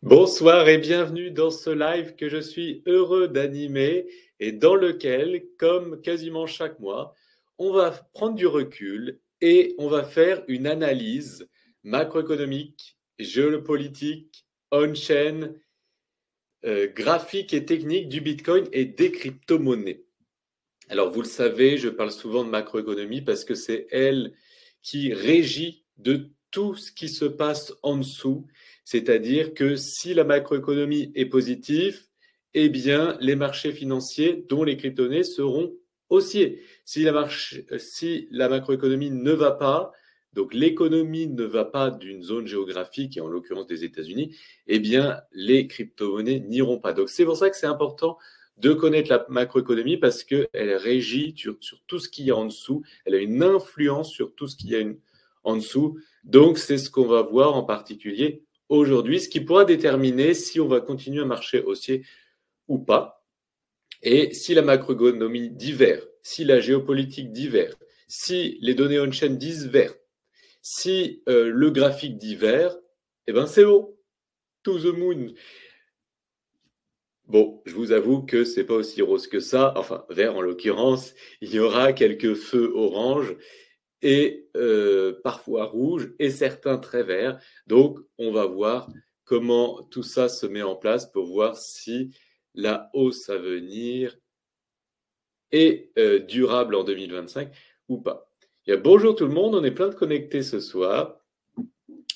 Bonsoir et bienvenue dans ce live que je suis heureux d'animer et dans lequel, comme quasiment chaque mois, on va prendre du recul et on va faire une analyse macroéconomique, géopolitique, on-chain, graphique et technique du Bitcoin et des crypto-monnaies. Alors vous le savez, je parle souvent de macroéconomie parce que c'est elle qui régit de tout ce qui se passe en dessous. C'est-à-dire que si la macroéconomie est positive, eh bien les marchés financiers, dont les crypto-monnaies, seront haussiers. Si la macroéconomie ne va pas, donc l'économie ne va pas d'une zone géographique, et en l'occurrence des États-Unis, eh bien les crypto-monnaies n'iront pas. Donc c'est pour ça que c'est important de connaître la macroéconomie parce qu'elle régit sur tout ce qu'il y a en dessous. Elle a une influence sur tout ce qu'il y a en dessous. Donc, c'est ce qu'on va voir en particulier aujourd'hui, ce qui pourra déterminer si on va continuer à marcher haussier ou pas. Et si la macroéconomie diffère, si la géopolitique diffère, si les données on-chain diffèrent, si le graphique diffère, eh ben c'est haut, to the moon. Bon, je vous avoue que c'est pas aussi rose que ça, enfin vert en l'occurrence. Il y aura quelques feux orange et parfois rouge et certains très verts. Donc, on va voir comment tout ça se met en place pour voir si la hausse à venir est durable en 2025 ou pas. Et bonjour tout le monde, on est plein de connectés ce soir.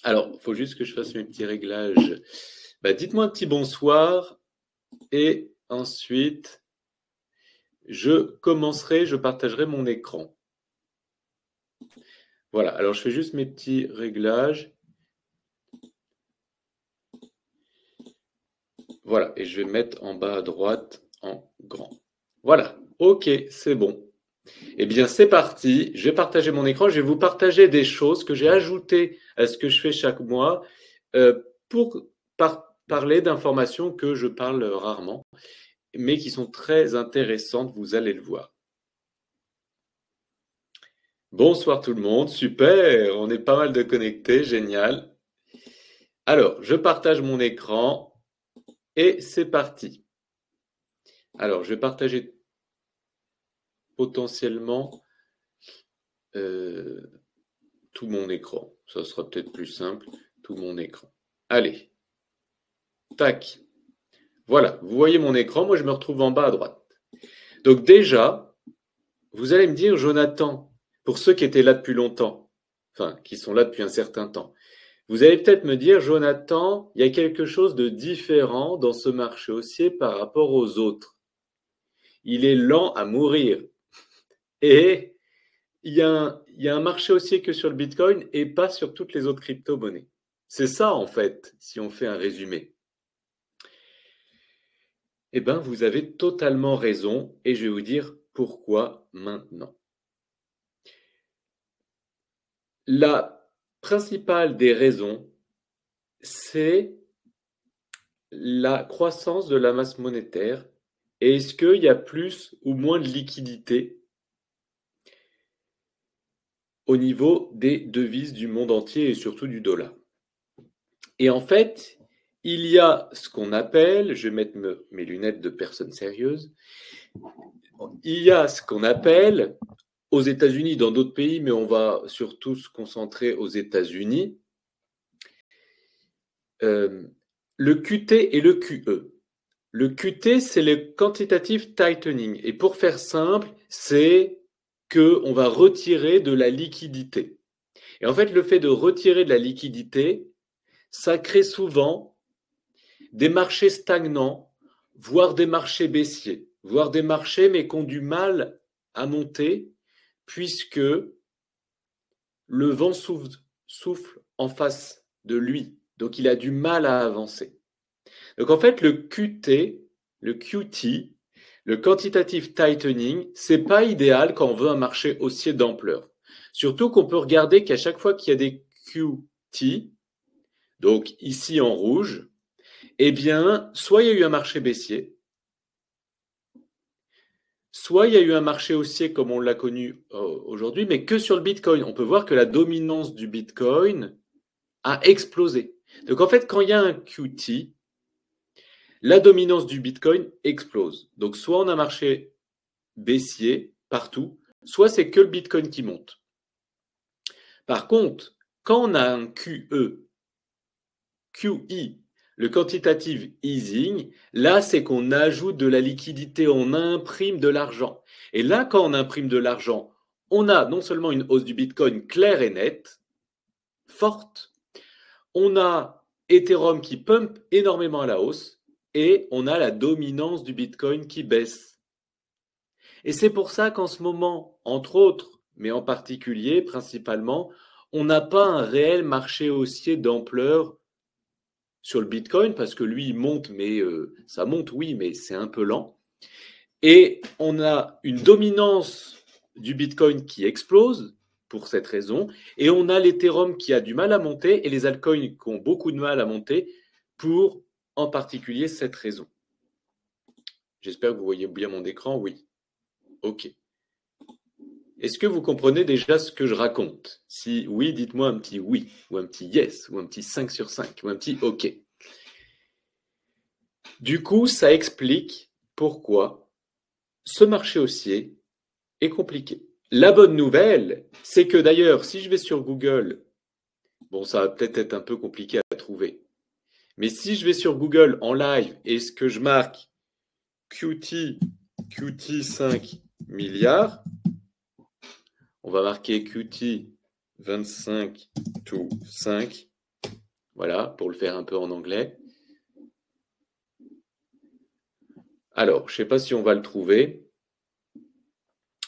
Alors, il faut juste que je fasse mes petits réglages. Dites-moi un petit bonsoir. Et ensuite, je partagerai mon écran. Voilà, alors je fais juste mes petits réglages. Voilà, et je vais mettre en bas à droite en grand. Voilà, ok, c'est bon. Eh bien, c'est parti. Je vais partager mon écran. Je vais vous partager des choses que j'ai ajoutées à ce que je fais chaque mois pour parler d'informations que je parle rarement, mais qui sont très intéressantes, vous allez le voir. Bonsoir tout le monde, super, on est pas mal de connectés, génial. Alors, je partage mon écran et c'est parti. Alors, je vais partager potentiellement tout mon écran. Ça sera peut-être plus simple, tout mon écran. Allez, tac. Voilà, vous voyez mon écran, moi je me retrouve en bas à droite. Donc déjà, vous allez me dire, Jonathan, pour ceux qui étaient là depuis longtemps, enfin, qui sont là depuis un certain temps, vous allez peut-être me dire, Jonathan, il y a quelque chose de différent dans ce marché haussier par rapport aux autres. Il est lent à mourir. Et il y a un marché haussier que sur le Bitcoin et pas sur toutes les autres crypto-monnaies. C'est ça, en fait, si on fait un résumé. Eh bien, vous avez totalement raison et je vais vous dire pourquoi maintenant. La principale des raisons, c'est la croissance de la masse monétaire. Et est-ce qu'il y a plus ou moins de liquidité au niveau des devises du monde entier et surtout du dollar? Et en fait, il y a ce qu'on appelle, je vais mettre mes lunettes de personne sérieuse, il y a ce qu'on appelle aux États-Unis, dans d'autres pays, mais on va surtout se concentrer aux États-Unis, le QT et le QE. Le QT, c'est le quantitative tightening. Et pour faire simple, c'est qu'on va retirer de la liquidité. Et en fait, le fait de retirer de la liquidité, ça crée souvent des marchés stagnants, voire des marchés baissiers, voire des marchés mais qui ont du mal à monter puisque le vent souffle en face de lui. Donc il a du mal à avancer. Donc en fait, le QT, le quantitative tightening, c'est pas idéal quand on veut un marché haussier d'ampleur. Surtout qu'on peut regarder qu'à chaque fois qu'il y a des QT, donc ici en rouge, eh bien, soit il y a eu un marché baissier, soit il y a eu un marché haussier comme on l'a connu aujourd'hui, mais que sur le Bitcoin. On peut voir que la dominance du Bitcoin a explosé. Donc en fait, quand il y a un QT, la dominance du Bitcoin explose. Donc, soit on a un marché baissier partout, soit c'est que le Bitcoin qui monte. Par contre, quand on a un QE, QE, le quantitative easing, là, c'est qu'on ajoute de la liquidité, on imprime de l'argent. Et là, quand on imprime de l'argent, on a non seulement une hausse du Bitcoin claire et nette, forte, on a Ethereum qui pump énormément à la hausse et on a la dominance du Bitcoin qui baisse. Et c'est pour ça qu'en ce moment, entre autres, mais en particulier, principalement, on n'a pas un réel marché haussier d'ampleur sur le Bitcoin parce que lui, il monte, mais ça monte, oui, mais c'est un peu lent. Et on a une dominance du Bitcoin qui explose pour cette raison, et on a l'Ethereum qui a du mal à monter et les altcoins qui ont beaucoup de mal à monter pour en particulier cette raison. J'espère que vous voyez bien mon écran, oui. OK. Est-ce que vous comprenez déjà ce que je raconte? Si oui, dites-moi un petit oui, ou un petit yes, ou un petit 5 sur 5, ou un petit OK. Du coup, ça explique pourquoi ce marché haussier est compliqué. La bonne nouvelle, c'est que d'ailleurs, si je vais sur Google, bon, ça va peut-être être un peu compliqué à trouver, mais si je vais sur Google en live et ce que je marque QT 5 milliards, on va marquer QT 25 to 5, voilà, pour le faire un peu en anglais. Alors, je ne sais pas si on va le trouver.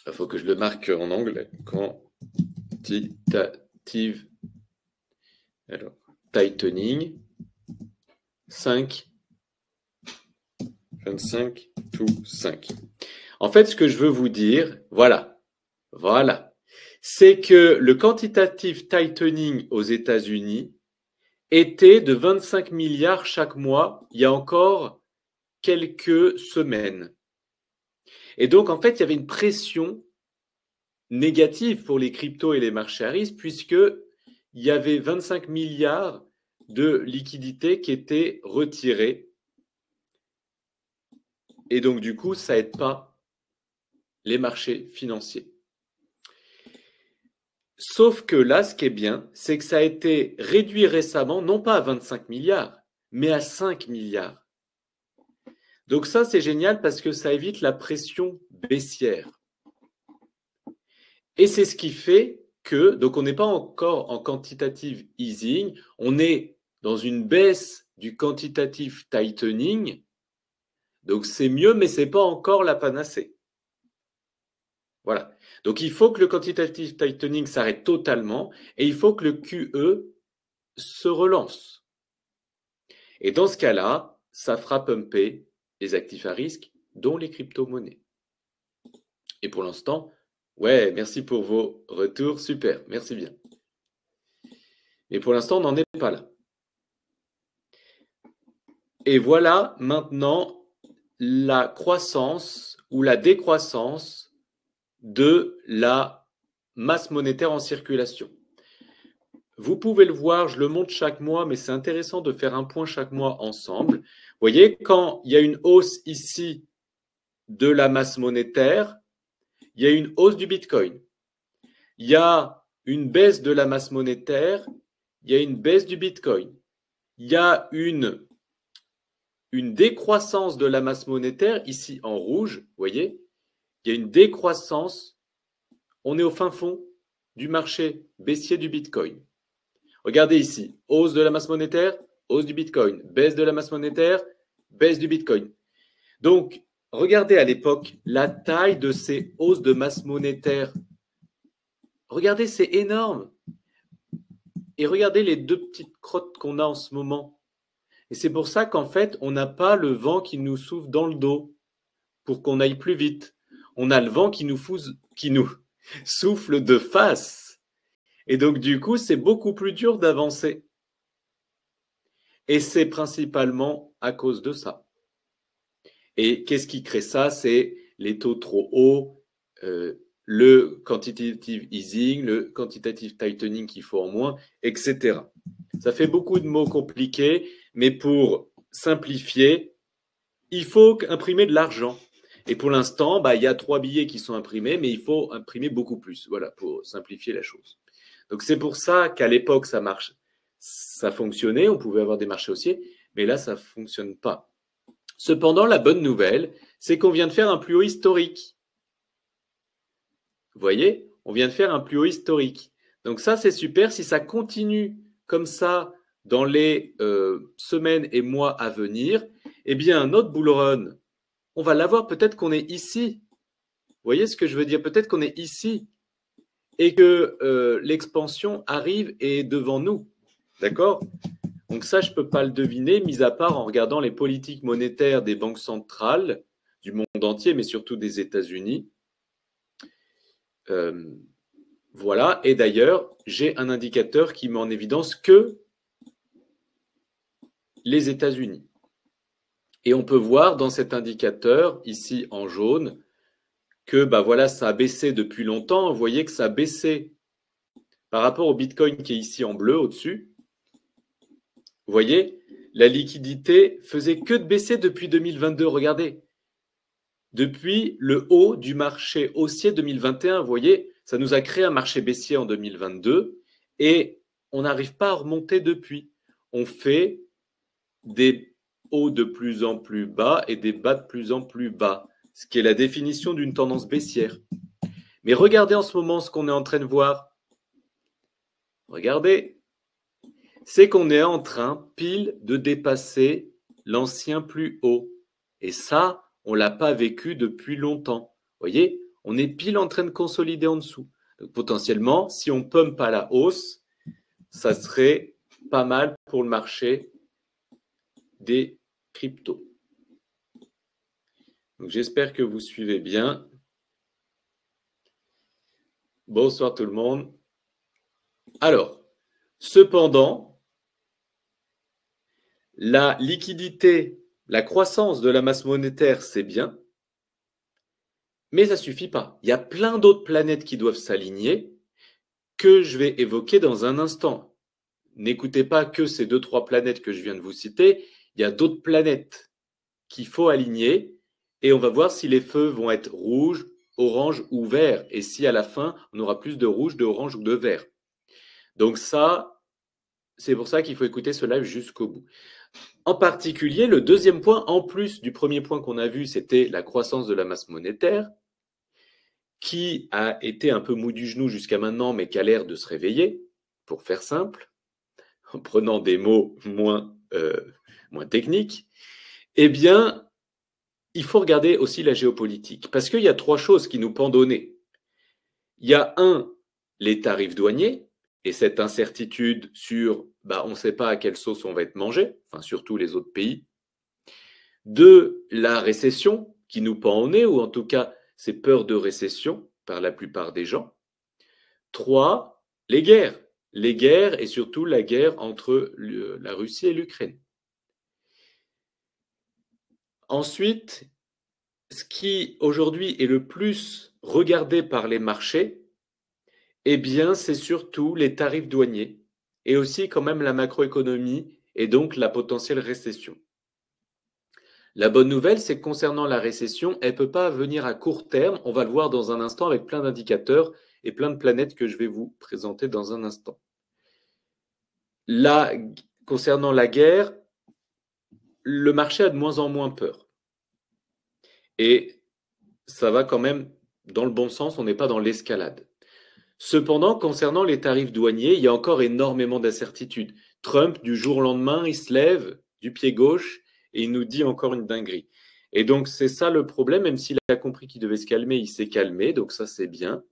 Il faut que je le marque en anglais. Quantitative, alors, tightening, 5, 25 to 5. En fait, ce que je veux vous dire, voilà, c'est que le quantitative tightening aux États-Unis était de 25 milliards chaque mois il y a encore quelques semaines. Et donc, en fait, il y avait une pression négative pour les cryptos et les marchés à risque, puisqu'il y avait 25 milliards de liquidités qui étaient retirées. Et donc, du coup, ça n'aide pas les marchés financiers. Sauf que là, ce qui est bien, c'est que ça a été réduit récemment, non pas à 25 milliards, mais à 5 milliards. Donc ça, c'est génial parce que ça évite la pression baissière. Et c'est ce qui fait que, donc on n'est pas encore en quantitative easing, on est dans une baisse du quantitative tightening. Donc c'est mieux, mais ce n'est pas encore la panacée. Voilà. Donc il faut que le quantitative tightening s'arrête totalement et il faut que le QE se relance. Et dans ce cas-là, ça fera pumper les actifs à risque, dont les crypto-monnaies. Et pour l'instant, ouais, merci pour vos retours, super, merci bien. Mais pour l'instant, on n'en est pas là. Et voilà maintenant la croissance ou la décroissance de la masse monétaire en circulation. Vous pouvez le voir, je le montre chaque mois, mais c'est intéressant de faire un point chaque mois ensemble. Vous voyez, quand il y a une hausse ici de la masse monétaire, il y a une hausse du Bitcoin. Il y a une baisse de la masse monétaire, il y a une baisse du Bitcoin. Il y a une décroissance de la masse monétaire, ici en rouge, vous voyez, il y a une décroissance, on est au fin fond du marché baissier du Bitcoin. Regardez ici, hausse de la masse monétaire, hausse du Bitcoin, baisse de la masse monétaire, baisse du Bitcoin. Donc, regardez à l'époque la taille de ces hausses de masse monétaire. Regardez, c'est énorme. Et regardez les deux petites crottes qu'on a en ce moment. Et c'est pour ça qu'en fait, on n'a pas le vent qui nous souffle dans le dos pour qu'on aille plus vite. On a le vent qui nous souffle de face. Et donc, du coup, c'est beaucoup plus dur d'avancer. Et c'est principalement à cause de ça. Et qu'est-ce qui crée ça? C'est les taux trop hauts, le quantitative easing, le quantitative tightening qu'il faut en moins, etc. Ça fait beaucoup de mots compliqués, mais pour simplifier, il faut imprimer de l'argent. Et pour l'instant, il y a 3 billets qui sont imprimés, mais il faut imprimer beaucoup plus, voilà, pour simplifier la chose. Donc c'est pour ça qu'à l'époque, ça marche, ça fonctionnait, on pouvait avoir des marchés haussiers, mais là, ça ne fonctionne pas. Cependant, la bonne nouvelle, c'est qu'on vient de faire un plus haut historique. Vous voyez, on vient de faire un plus haut historique. Donc ça, c'est super. Si ça continue comme ça dans les semaines et mois à venir, eh bien, notre bull run, on va l'avoir, peut-être qu'on est ici. Vous voyez ce que je veux dire? Peut-être qu'on est ici et que l'expansion arrive et est devant nous. D'accord? Donc ça, je ne peux pas le deviner, mis à part en regardant les politiques monétaires des banques centrales du monde entier, mais surtout des États-Unis. Voilà. Et d'ailleurs, j'ai un indicateur qui met en évidence que les États-Unis. Et on peut voir dans cet indicateur, ici en jaune, que voilà, ça a baissé depuis longtemps. Vous voyez que ça a baissé par rapport au Bitcoin qui est ici en bleu au-dessus. Vous voyez, la liquidité faisait que de baisser depuis 2022. Regardez, depuis le haut du marché haussier 2021, vous voyez, ça nous a créé un marché baissier en 2022 et on n'arrive pas à remonter depuis. On fait des hauts de plus en plus bas et des bas de plus en plus bas, ce qui est la définition d'une tendance baissière. Mais regardez en ce moment ce qu'on est en train de voir. Regardez, c'est qu'on est en train pile de dépasser l'ancien plus haut. Et ça, on ne l'a pas vécu depuis longtemps. Vous voyez, on est pile en train de consolider en dessous. Donc potentiellement, si on pump à la hausse, ça serait pas mal pour le marché des cryptos. Donc j'espère que vous suivez bien. Bonsoir tout le monde. Alors, cependant, la liquidité, la croissance de la masse monétaire, c'est bien, mais ça ne suffit pas. Il y a plein d'autres planètes qui doivent s'aligner que je vais évoquer dans un instant. N'écoutez pas que ces 2-3 planètes que je viens de vous citer, il y a d'autres planètes qu'il faut aligner et on va voir si les feux vont être rouges, orange ou vert et si à la fin, on aura plus de rouge, de orange ou de vert. Donc ça, c'est pour ça qu'il faut écouter ce live jusqu'au bout. En particulier, le deuxième point, en plus du premier point qu'on a vu, c'était la croissance de la masse monétaire, qui a été un peu mou du genou jusqu'à maintenant, mais qui a l'air de se réveiller, pour faire simple, en prenant des mots moins techniques. Eh bien, il faut regarder aussi la géopolitique, parce qu'il y a 3 choses qui nous pendent au nez. Il y a les tarifs douaniers, et cette incertitude sur, on ne sait pas à quelle sauce on va être mangé, enfin surtout les autres pays. 2, la récession qui nous pend au nez, ou en tout cas, ces peurs de récession par la plupart des gens. 3, les guerres. Les guerres et surtout la guerre entre la Russie et l'Ukraine. Ensuite, ce qui aujourd'hui est le plus regardé par les marchés, eh bien, c'est surtout les tarifs douaniers et aussi quand même la macroéconomie et donc la potentielle récession. La bonne nouvelle, c'est que concernant la récession, elle ne peut pas venir à court terme. On va le voir dans un instant avec plein d'indicateurs et plein de planètes que je vais vous présenter dans un instant. Là, concernant la guerre, le marché a de moins en moins peur. Et ça va quand même dans le bon sens, on n'est pas dans l'escalade. Cependant, concernant les tarifs douaniers, il y a encore énormément d'incertitudes. Trump, du jour au lendemain, il se lève du pied gauche et il nous dit encore une dinguerie. Et donc, c'est ça le problème, même s'il a compris qu'il devait se calmer, il s'est calmé, donc ça, c'est bien.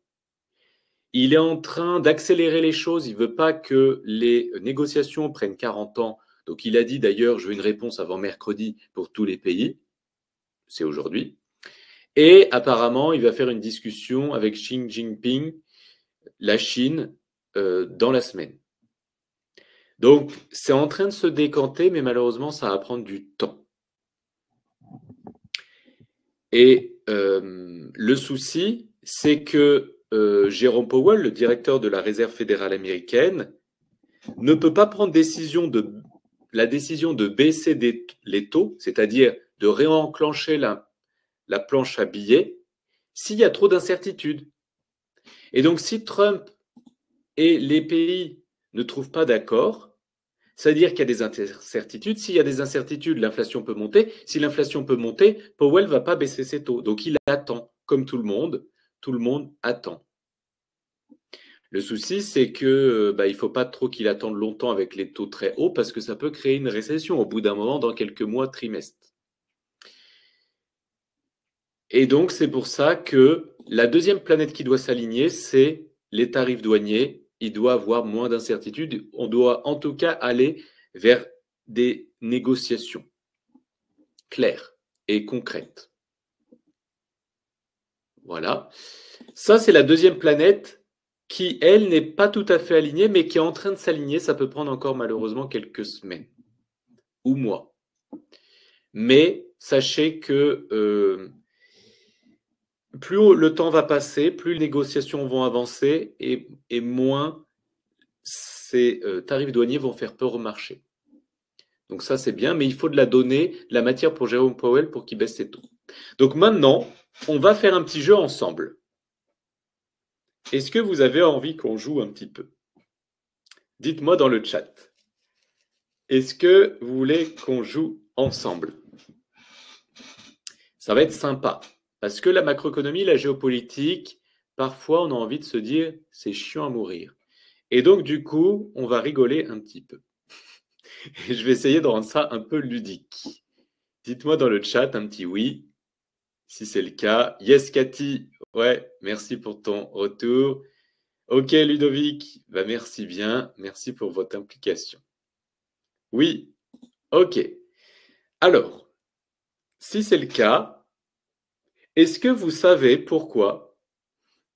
Il est en train d'accélérer les choses, il ne veut pas que les négociations prennent 40 ans. Donc, il a dit d'ailleurs, je veux une réponse avant mercredi pour tous les pays. C'est aujourd'hui. Et apparemment, il va faire une discussion avec Xi Jinping, la Chine, dans la semaine. Donc, c'est en train de se décanter, mais malheureusement, ça va prendre du temps. Et le souci, c'est que Jérôme Powell, le directeur de la Réserve fédérale américaine, ne peut pas prendre la décision de baisser les taux, c'est-à-dire de réenclencher la planche à billets s'il y a trop d'incertitudes. Et donc, si Trump et les pays ne trouvent pas d'accord, c'est-à-dire qu'il y a des incertitudes. S'il y a des incertitudes, l'inflation peut monter. Si l'inflation peut monter, Powell ne va pas baisser ses taux. Donc, il attend, comme tout le monde attend. Le souci, c'est que il ne faut pas trop qu'il attende longtemps avec les taux très hauts parce que ça peut créer une récession au bout d'un moment, dans quelques mois, trimestres. Et donc, c'est pour ça que la deuxième planète qui doit s'aligner, c'est les tarifs douaniers. Il doit avoir moins d'incertitudes. On doit en tout cas aller vers des négociations claires et concrètes. Voilà. Ça, c'est la deuxième planète qui, elle, n'est pas tout à fait alignée, mais qui est en train de s'aligner. Ça peut prendre encore malheureusement quelques semaines ou mois. Mais sachez que plus le temps va passer, plus les négociations vont avancer et moins ces tarifs douaniers vont faire peur au marché. Donc ça, c'est bien, mais il faut de la matière pour Jérôme Powell pour qu'il baisse ses taux. Donc maintenant, on va faire un petit jeu ensemble. Est-ce que vous avez envie qu'on joue un petit peu? Dites-moi dans le chat. Est-ce que vous voulez qu'on joue ensemble? Ça va être sympa. Parce que la macroéconomie, la géopolitique, parfois on a envie de se dire c'est chiant à mourir. Et donc du coup, on va rigoler un petit peu. Et je vais essayer de rendre ça un peu ludique. Dites-moi dans le chat un petit oui, si c'est le cas. Yes Cathy, ouais, merci pour ton retour. Ok Ludovic, merci bien, merci pour votre implication. Oui, ok. Alors, si c'est le cas, est-ce que vous savez pourquoi,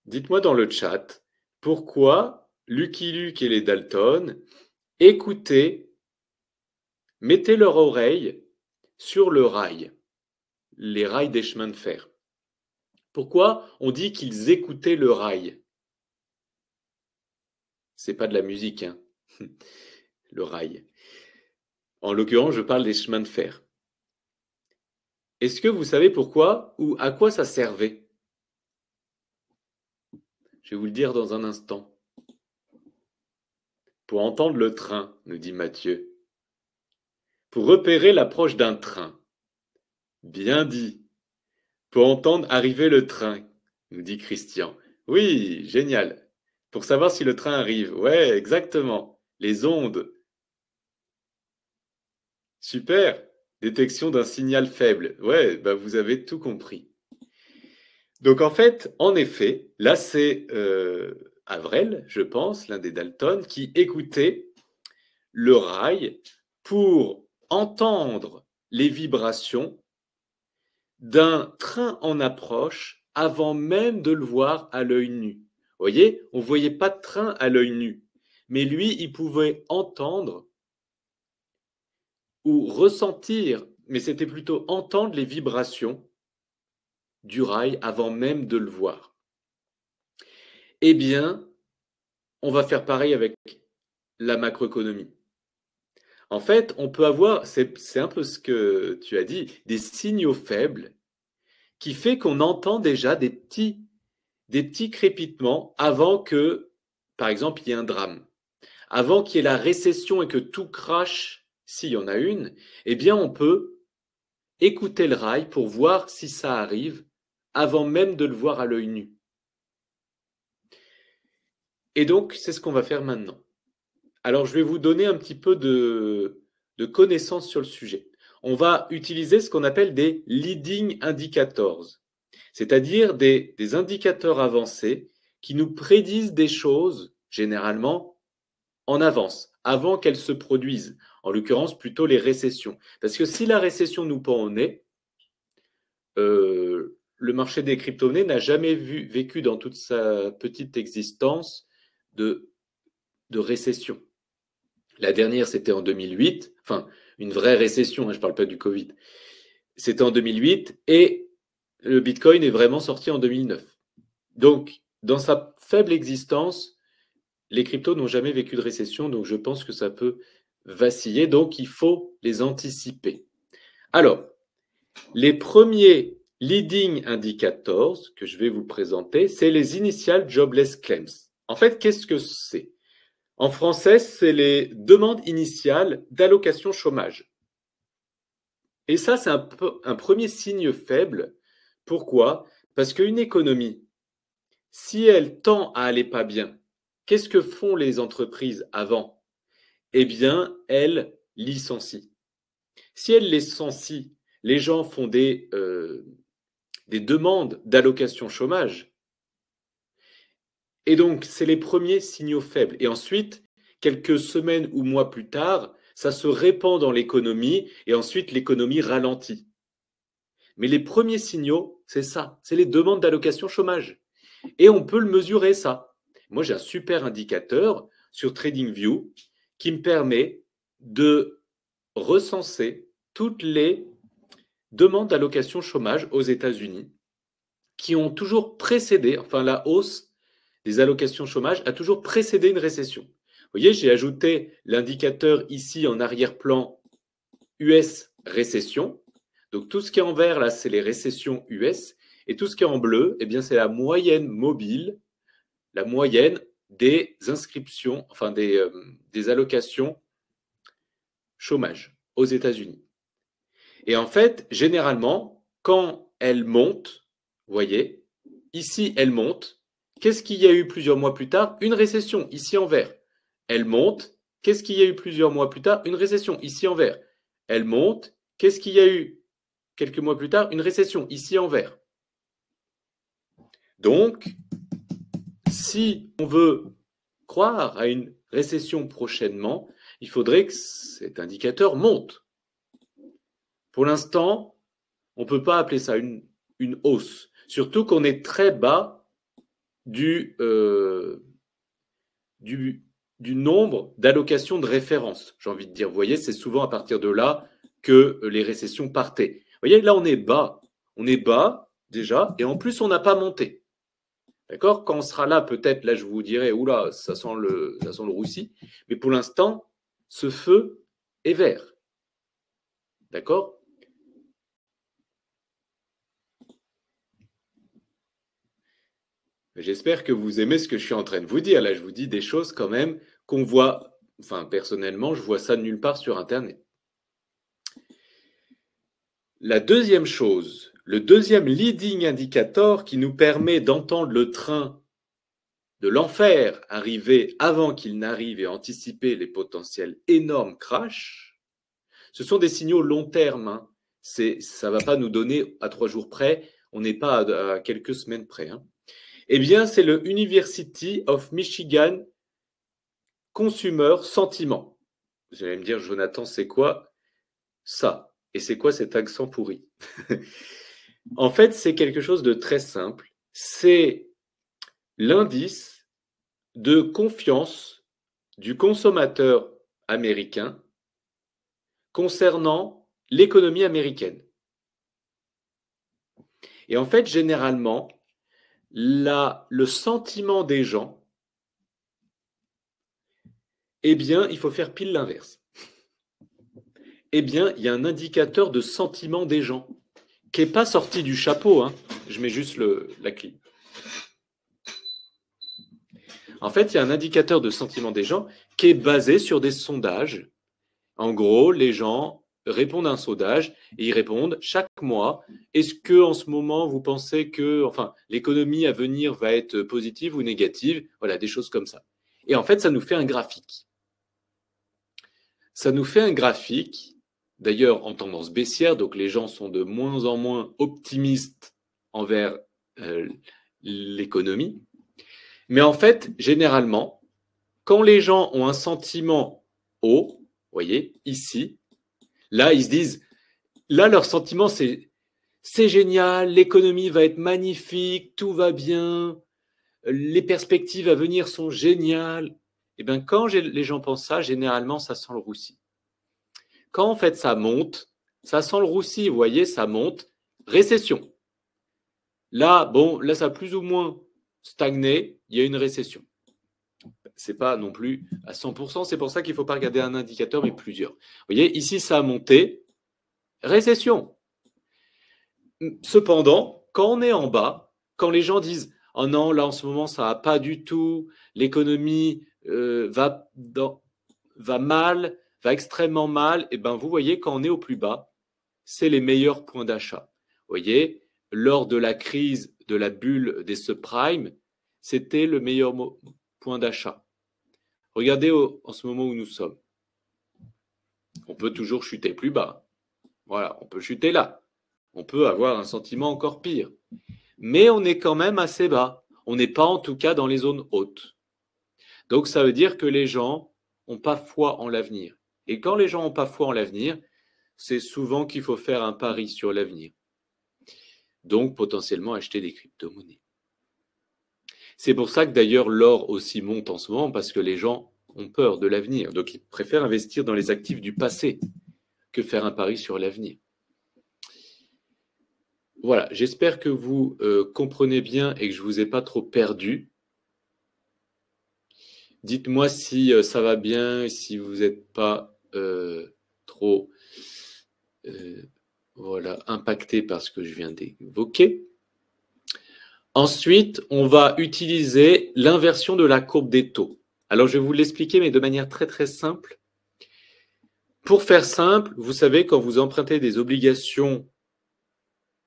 dites-moi dans le chat, pourquoi Lucky Luke et les Dalton écoutaient, mettaient leur oreille sur le rail, les rails des chemins de fer. Pourquoi on dit qu'ils écoutaient le rail? C'est pas de la musique, hein. Le rail. En l'occurrence, je parle des chemins de fer. Est-ce que vous savez pourquoi ou à quoi ça servait? Je vais vous le dire dans un instant. Pour entendre le train, nous dit Mathieu. Pour repérer l'approche d'un train. Bien dit. Pour entendre arriver le train, nous dit Christian. Oui, génial. Pour savoir si le train arrive. Ouais, exactement. Les ondes. Super. Détection d'un signal faible. Ouais, vous avez tout compris. Donc en fait, en effet, là c'est Avrel, je pense, l'un des Dalton, qui écoutait le rail pour entendre les vibrations d'un train en approche avant même de le voir à l'œil nu. Vous voyez, on ne voyait pas de train à l'œil nu, mais lui, il pouvait entendre ou ressentir, mais c'était plutôt entendre les vibrations du rail avant même de le voir. Eh bien, on va faire pareil avec la macroéconomie. En fait, on peut avoir, c'est un peu ce que tu as dit, des signaux faibles qui fait qu'on entend déjà des petits crépitements avant que, par exemple, il y ait un drame. Avant qu'il y ait la récession et que tout crache, s'il y en a une, eh bien, on peut écouter le rail pour voir si ça arrive avant même de le voir à l'œil nu. Et donc, c'est ce qu'on va faire maintenant. Alors, je vais vous donner un petit peu de connaissances sur le sujet. On va utiliser ce qu'on appelle des leading indicators, c'est-à-dire des indicateurs avancés qui nous prédisent des choses, généralement, en avance, avant qu'elles se produisent. En l'occurrence, plutôt les récessions. Parce que si la récession nous pend au nez, le marché des crypto-monnaies n'a jamais vécu dans toute sa petite existence de récession. La dernière, c'était en 2008, enfin, une vraie récession, je ne parle pas du Covid. C'était en 2008 et le Bitcoin est vraiment sorti en 2009. Donc, dans sa faible existence, les cryptos n'ont jamais vécu de récession, donc je pense que ça peut vaciller, donc il faut les anticiper. Alors, Les premiers leading indicators que je vais vous présenter, c'est les Initial Jobless Claims. En fait, qu'est-ce que c'est? En français, c'est les demandes initiales d'allocation chômage. Et ça, c'est un premier signe faible. Pourquoi? Parce qu'une économie, si elle tend à aller pas bien, qu'est-ce que font les entreprises avant? Eh bien, elles licencient. Si elles licencient, les gens font des demandes d'allocation chômage. Et donc, c'est les premiers signaux faibles. Et ensuite, quelques semaines ou mois plus tard, ça se répand dans l'économie et ensuite l'économie ralentit. Mais les premiers signaux, c'est ça, c'est les demandes d'allocation chômage. Et on peut le mesurer, ça. Moi, j'ai un super indicateur sur TradingView qui me permet de recenser toutes les demandes d'allocation chômage aux États-Unis qui ont toujours précédé, enfin la hausse des allocations chômage a toujours précédé une récession. Vous voyez, j'ai ajouté l'indicateur ici en arrière-plan US récession. Donc tout ce qui est en vert là, c'est les récessions US. Et tout ce qui est en bleu, eh bien, c'est la moyenne mobile, la moyenne des inscriptions, enfin des allocations chômage aux États-Unis. Et en fait, généralement, quand elle monte, vous voyez, ici, elle monte. Qu'est-ce qu'il y a eu plusieurs mois plus tard? Une récession, ici en vert. Elle monte. Qu'est-ce qu'il y a eu plusieurs mois plus tard? Une récession, ici en vert. Elle monte. Qu'est-ce qu'il y a eu quelques mois plus tard? Une récession, ici en vert. Donc, si on veut croire à une récession prochainement, il faudrait que cet indicateur monte. Pour l'instant, on ne peut pas appeler ça une hausse, surtout qu'on est très bas du nombre d'allocations de référence, j'ai envie de dire. Vous voyez, c'est souvent à partir de là que les récessions partaient. Vous voyez, là, on est bas déjà, et en plus, on n'a pas monté. D'accord? Quand on sera là, peut-être, là, je vous dirai, oula, ça sent le roussi. Mais pour l'instant, ce feu est vert. D'accord? J'espère que vous aimez ce que je suis en train de vous dire. Là, je vous dis des choses quand même qu'on voit, enfin, personnellement, je vois ça nulle part sur Internet. La deuxième chose, le deuxième leading indicator qui nous permet d'entendre le train de l'enfer arriver avant qu'il n'arrive et anticiper les potentiels énormes crashs, ce sont des signaux long terme. Hein. Ça ne va pas nous donner à 3 jours près, on n'est pas à quelques semaines près. Hein. Eh bien, c'est le University of Michigan Consumer Sentiment. Vous allez me dire, Jonathan, c'est quoi ça? Et c'est quoi cet accent pourri? En fait, c'est quelque chose de très simple. C'est l'indice de confiance du consommateur américain concernant l'économie américaine. Et en fait, généralement, le sentiment des gens, eh bien, il faut faire pile l'inverse. Eh bien, il y a un indicateur de sentiment des gens qui n'est pas sorti du chapeau. Hein. Je mets juste la clé. En fait, il y a un indicateur de sentiment des gens qui est basé sur des sondages. En gros, les gens répondent à un sondage et ils répondent chaque mois. Est-ce que en ce moment vous pensez que, enfin, l'économie à venir va être positive ou négative? Voilà, des choses comme ça. Et en fait, ça nous fait un graphique. Ça nous fait un graphique, d'ailleurs en tendance baissière, donc les gens sont de moins en moins optimistes envers l'économie. Mais en fait, généralement, quand les gens ont un sentiment haut, vous voyez, ici, là, ils se disent, là, leur sentiment, c'est génial, l'économie va être magnifique, tout va bien, les perspectives à venir sont géniales. Et bien, quand les gens pensent ça, généralement, ça sent le roussi. Quand en fait ça monte, ça sent le roussi, vous voyez, ça monte, récession. Là, bon, là, ça a plus ou moins stagné, il y a une récession. C'est pas non plus à 100%, c'est pour ça qu'il ne faut pas regarder un indicateur, mais plusieurs. Vous voyez, ici, ça a monté, récession. cependant, quand on est en bas, quand les gens disent « Oh non, là en ce moment ça va pas du tout, l'économie va mal, va extrêmement mal », et ben vous voyez, quand on est au plus bas, c'est les meilleurs points d'achat. Vous voyez, lors de la crise de la bulle des subprimes, c'était le meilleur point d'achat. Regardez en ce moment où nous sommes. On peut toujours chuter plus bas. Voilà, on peut chuter là. On peut avoir un sentiment encore pire. Mais on est quand même assez bas. On n'est pas en tout cas dans les zones hautes. Donc ça veut dire que les gens n'ont pas foi en l'avenir. Et quand les gens n'ont pas foi en l'avenir, c'est souvent qu'il faut faire un pari sur l'avenir. Donc potentiellement acheter des crypto-monnaies. C'est pour ça que d'ailleurs l'or aussi monte en ce moment, parce que les gens ont peur de l'avenir. Donc ils préfèrent investir dans les actifs du passé que faire un pari sur l'avenir. Voilà, j'espère que vous comprenez bien et que je ne vous ai pas trop perdu. Dites-moi si ça va bien, si vous n'êtes pas trop voilà, impacté par ce que je viens d'évoquer. Ensuite, on va utiliser l'inversion de la courbe des taux. Alors, je vais vous l'expliquer, mais de manière très très simple. Pour faire simple, vous savez, quand vous empruntez des obligations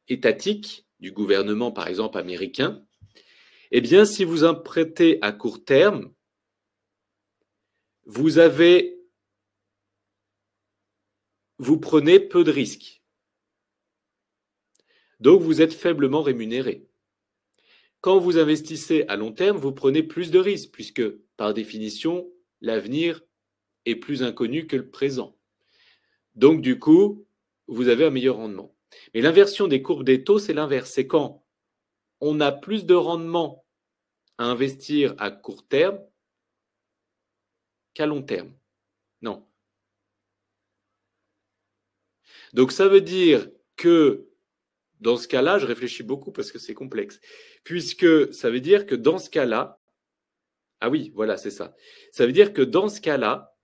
étatiques du gouvernement, par exemple américain, eh bien, si vous empruntez à court terme, vous prenez peu de risques. Donc, vous êtes faiblement rémunéré. Quand vous investissez à long terme, vous prenez plus de risques, puisque, par définition, l'avenir est plus inconnu que le présent. Donc, du coup, vous avez un meilleur rendement. Mais l'inversion des courbes des taux, c'est l'inverse. C'est quand on a plus de rendement à investir à court terme qu'à long terme. Non. Donc, ça veut dire que dans ce cas-là, je réfléchis beaucoup parce que c'est complexe, puisque ça veut dire que dans ce cas-là, ah oui, voilà, c'est ça. Ça veut dire que dans ce cas-là,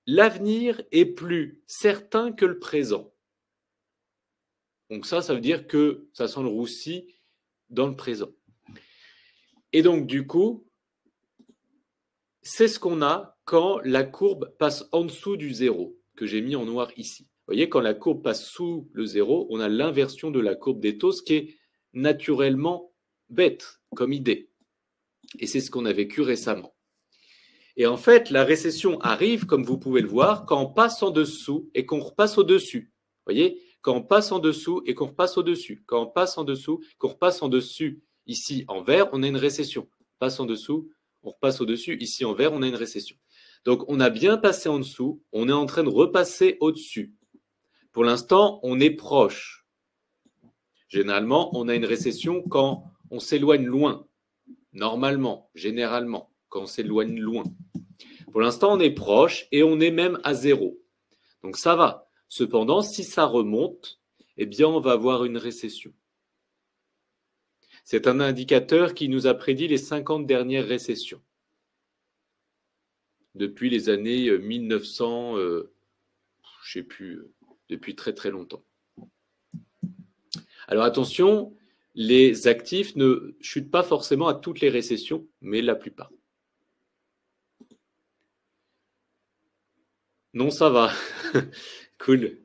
l'avenir est plus certain que le présent. Donc ça veut dire que ça sent le roussi dans le présent. Et donc, du coup, c'est ce qu'on a quand la courbe passe en dessous du zéro, que j'ai mis en noir ici. Vous voyez, quand la courbe passe sous le zéro, on a l'inversion de la courbe des taux, ce qui est naturellement bête comme idée. Et c'est ce qu'on a vécu récemment. Et en fait, la récession arrive, comme vous pouvez le voir, quand on passe en dessous et qu'on repasse au-dessus. Vous voyez, quand on passe en dessous et qu'on repasse au-dessus. Quand on passe en dessous, qu'on repasse en dessus. Ici, en vert, on a une récession. On passe en dessous, on repasse au-dessus. Ici, en vert, on a une récession. Donc, on a bien passé en dessous. On est en train de repasser au-dessus. Pour l'instant, on est proche. Généralement, on a une récession quand on s'éloigne loin. Normalement, généralement, quand on s'éloigne loin. Pour l'instant, on est proche et on est même à zéro. Donc ça va. Cependant, si ça remonte, eh bien, on va avoir une récession. C'est un indicateur qui nous a prédit les 50 dernières récessions. Depuis les années 1900, je ne sais plus, depuis très très longtemps. Alors attention, les actifs ne chutent pas forcément à toutes les récessions, mais la plupart. Non, ça va. Cool.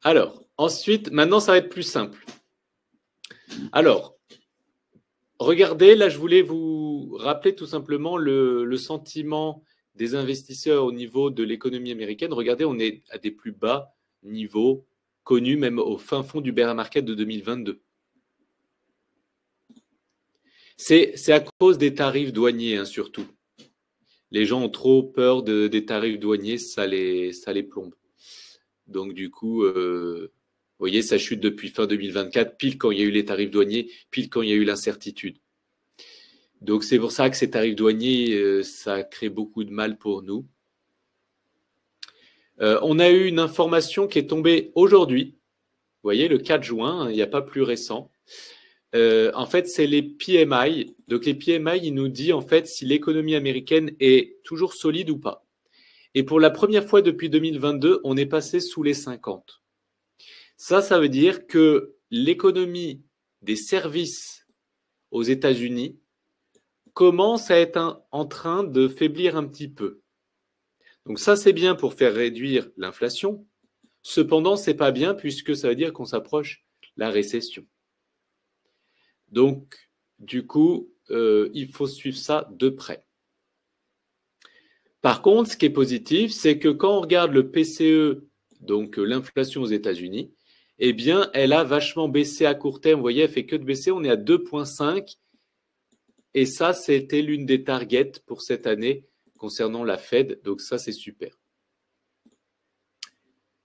Alors, ensuite, maintenant, ça va être plus simple. Alors, regardez, là, je voulais vous rappeler tout simplement le sentiment des investisseurs au niveau de l'économie américaine. Regardez, on est à des plus bas niveaux connus, même au fin fond du bear market de 2022. C'est à cause des tarifs douaniers, hein, surtout. Les gens ont trop peur des tarifs douaniers, ça les plombe. Donc du coup, vous voyez, ça chute depuis fin 2024, pile quand il y a eu les tarifs douaniers, pile quand il y a eu l'incertitude. Donc c'est pour ça que ces tarifs douaniers, ça crée beaucoup de mal pour nous. On a eu une information qui est tombée aujourd'hui, vous voyez, le 4 juin, hein, il n'y a pas plus récent. En fait, c'est les PMI. Donc les PMI, il nous dit en fait si l'économie américaine est toujours solide ou pas. Et pour la première fois depuis 2022, on est passé sous les 50. Ça veut dire que l'économie des services aux États-Unis commence à être en train de faiblir un petit peu. Donc ça, c'est bien pour faire réduire l'inflation. Cependant, ce n'est pas bien puisque ça veut dire qu'on s'approche de la récession. Donc, du coup, il faut suivre ça de près. Par contre, ce qui est positif, c'est que quand on regarde le PCE, donc l'inflation aux États-Unis, eh bien, elle a vachement baissé à court terme. Vous voyez, elle fait que de baisser. On est à 2,5. Et ça, c'était l'une des targets pour cette année concernant la Fed. Donc ça, c'est super.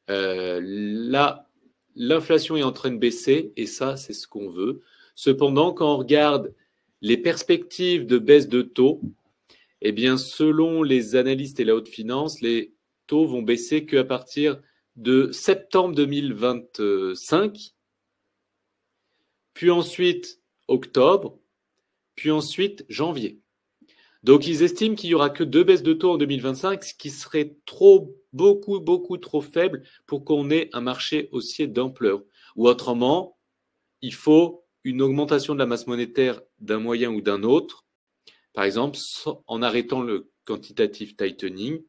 Là, l'inflation est en train de baisser et ça, c'est ce qu'on veut. Cependant, quand on regarde les perspectives de baisse de taux, eh bien, selon les analystes et la haute finance, les taux vont baisser qu'à partir de septembre 2025, puis ensuite octobre, puis ensuite janvier. Donc, ils estiment qu'il n'y aura que 2 baisses de taux en 2025, ce qui serait beaucoup trop faible pour qu'on ait un marché haussier d'ampleur. Ou autrement, il faut une augmentation de la masse monétaire d'un moyen ou d'un autre, par exemple en arrêtant le quantitative tightening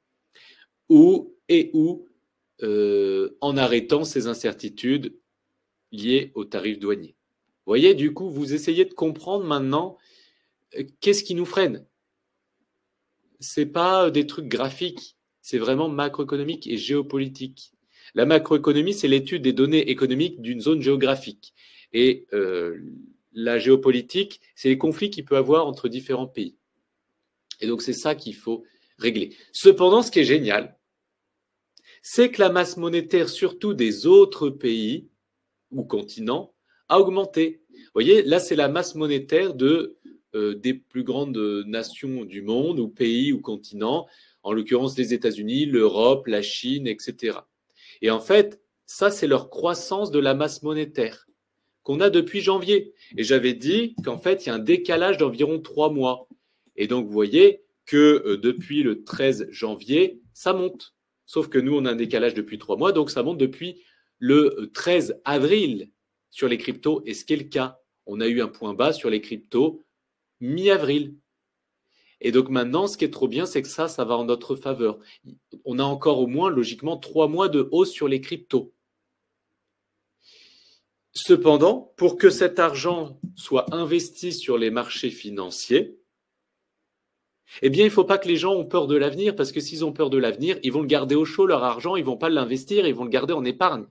ou en arrêtant ces incertitudes liées aux tarifs douaniers. Vous voyez, du coup, vous essayez de comprendre maintenant qu'est-ce qui nous freine. Ce n'est pas des trucs graphiques, c'est vraiment macroéconomique et géopolitique. La macroéconomie, c'est l'étude des données économiques d'une zone géographique. Et la géopolitique, c'est les conflits qu'il peut y avoir entre différents pays. Et donc, c'est ça qu'il faut régler. Cependant, ce qui est génial, c'est que la masse monétaire, surtout des autres pays ou continents, a augmenté. Vous voyez, là, c'est la masse monétaire des plus grandes nations du monde, ou pays ou continents, en l'occurrence les États-Unis, l'Europe, la Chine, etc. Et en fait, ça, c'est leur croissance de la masse monétaire qu'on a depuis janvier. Et j'avais dit qu'en fait, il y a un décalage d'environ 3 mois. Et donc, vous voyez que depuis le 13 janvier, ça monte. Sauf que nous, on a un décalage depuis 3 mois, donc ça monte depuis le 13 avril sur les cryptos, et ce qui est le cas. On a eu un point bas sur les cryptos mi-avril. Et donc maintenant, ce qui est trop bien, c'est que ça va en notre faveur. On a encore au moins, logiquement, 3 mois de hausse sur les cryptos. Cependant, pour que cet argent soit investi sur les marchés financiers, eh bien, il ne faut pas que les gens ont peur de l'avenir, parce que s'ils ont peur de l'avenir, ils vont le garder au chaud, leur argent, ils ne vont pas l'investir, ils vont le garder en épargne.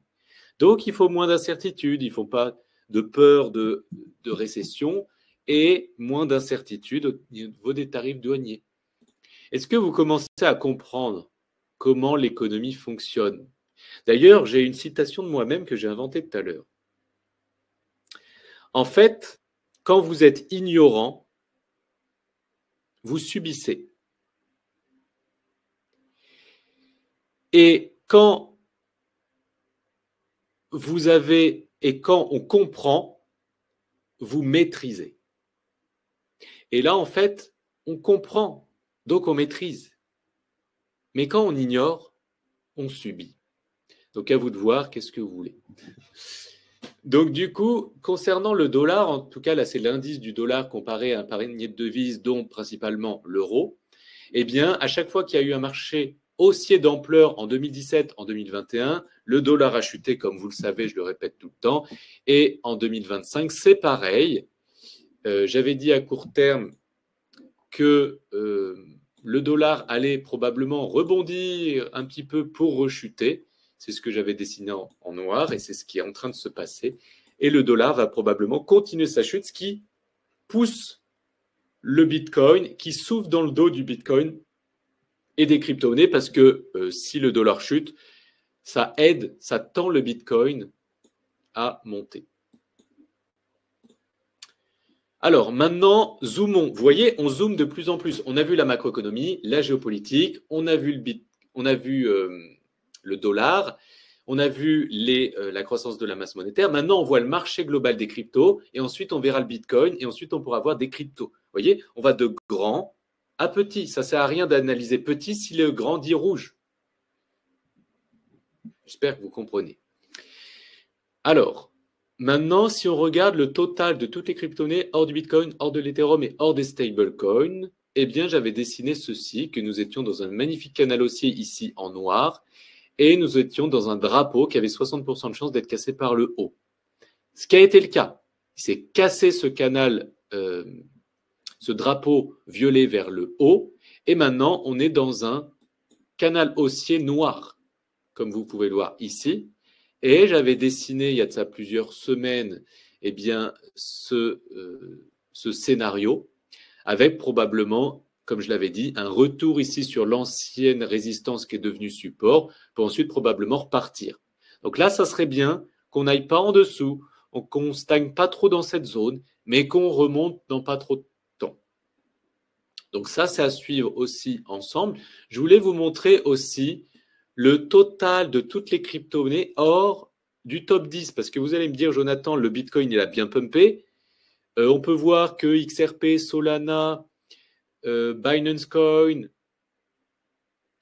Donc, il faut moins d'incertitude, il ne faut pas de peur de récession et moins d'incertitude au niveau des tarifs douaniers. Est-ce que vous commencez à comprendre comment l'économie fonctionne? D'ailleurs, j'ai une citation de moi-même que j'ai inventée tout à l'heure. En fait, quand vous êtes ignorant, vous subissez. Et quand on comprend, vous maîtrisez. Et là, en fait, on comprend, donc on maîtrise. Mais quand on ignore, on subit. Donc à vous de voir qu'est-ce que vous voulez. Donc du coup, concernant le dollar, en tout cas là c'est l'indice du dollar comparé à un panier de devises, dont principalement l'euro, eh bien à chaque fois qu'il y a eu un marché haussier d'ampleur en 2017, en 2021, le dollar a chuté, comme vous le savez, je le répète tout le temps, et en 2025 c'est pareil. J'avais dit à court terme que le dollar allait probablement rebondir un petit peu pour rechuter. C'est ce que j'avais dessiné en noir et c'est ce qui est en train de se passer. Et le dollar va probablement continuer sa chute, ce qui pousse le Bitcoin, qui souffle dans le dos du Bitcoin et des crypto-monnaies, parce que si le dollar chute, ça aide, ça tend le Bitcoin à monter. Alors maintenant, zoomons. Vous voyez, on zoome de plus en plus. On a vu la macroéconomie, la géopolitique, on a vu le dollar, on a vu la croissance de la masse monétaire. Maintenant, on voit le marché global des cryptos et ensuite, on verra le Bitcoin et ensuite, on pourra voir des cryptos. Vous voyez, on va de grand à petit. Ça ne sert à rien d'analyser petit si le grand dit rouge. J'espère que vous comprenez. Alors, maintenant, si on regarde le total de toutes les crypto-monnaies hors du Bitcoin, hors de l'Ethereum et hors des stablecoins, eh bien, j'avais dessiné ceci, que nous étions dans un magnifique canal haussier ici en noir, et nous étions dans un drapeau qui avait 60% de chance d'être cassé par le haut. Ce qui a été le cas. Il s'est cassé ce canal, ce drapeau violet vers le haut, et maintenant, on est dans un canal haussier noir, comme vous pouvez le voir ici. Et j'avais dessiné, il y a de ça plusieurs semaines, eh bien, ce scénario, avec probablement, comme je l'avais dit, un retour ici sur l'ancienne résistance qui est devenue support, pour ensuite probablement repartir. Donc là, ça serait bien qu'on n'aille pas en dessous, qu'on ne stagne pas trop dans cette zone, mais qu'on remonte dans pas trop de temps. Donc ça, c'est à suivre aussi ensemble. Je voulais vous montrer aussi le total de toutes les crypto-monnaies hors du top 10. Parce que vous allez me dire, Jonathan, le Bitcoin, il a bien pumpé. On peut voir que XRP, Solana, Binance Coin,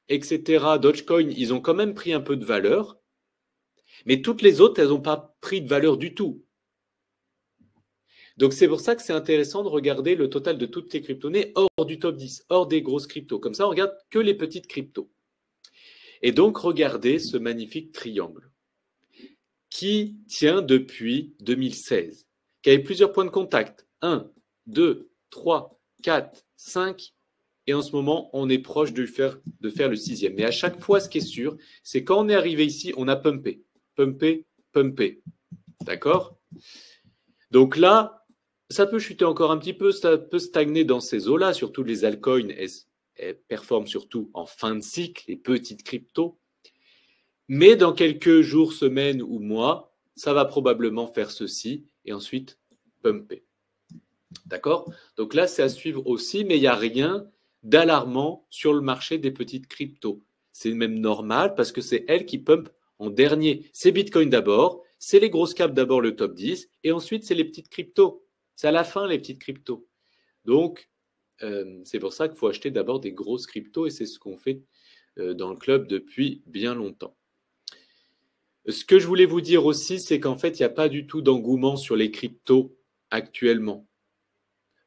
etc., Dogecoin, ils ont quand même pris un peu de valeur. Mais toutes les autres, elles n'ont pas pris de valeur du tout. Donc, c'est pour ça que c'est intéressant de regarder le total de toutes les crypto-monnaies hors du top 10, hors des grosses cryptos. Comme ça, on regarde que les petites cryptos. Et donc, regardez ce magnifique triangle qui tient depuis 2016, qui avait plusieurs points de contact. 1, 2, 3, 4, 5. Et en ce moment, on est proche de faire le sixième. Mais à chaque fois, ce qui est sûr, c'est quand on est arrivé ici, on a pumpé, pumpé, pumpé. D'accord? Donc là, ça peut chuter encore un petit peu, ça peut stagner dans ces eaux-là, surtout les altcoins, elles performent surtout en fin de cycle, les petites cryptos. Mais dans quelques jours, semaines ou mois, ça va probablement faire ceci et ensuite pumper. D'accord? Donc là, c'est à suivre aussi, mais il n'y a rien d'alarmant sur le marché des petites cryptos. C'est même normal parce que c'est elles qui pumpent en dernier. C'est Bitcoin d'abord, c'est les grosses caps d'abord le top 10 et ensuite c'est les petites cryptos. C'est à la fin les petites cryptos. Donc, c'est pour ça qu'il faut acheter d'abord des grosses cryptos et c'est ce qu'on fait dans le club depuis bien longtemps. Ce que je voulais vous dire aussi, c'est qu'en fait, il n'y a pas du tout d'engouement sur les cryptos actuellement.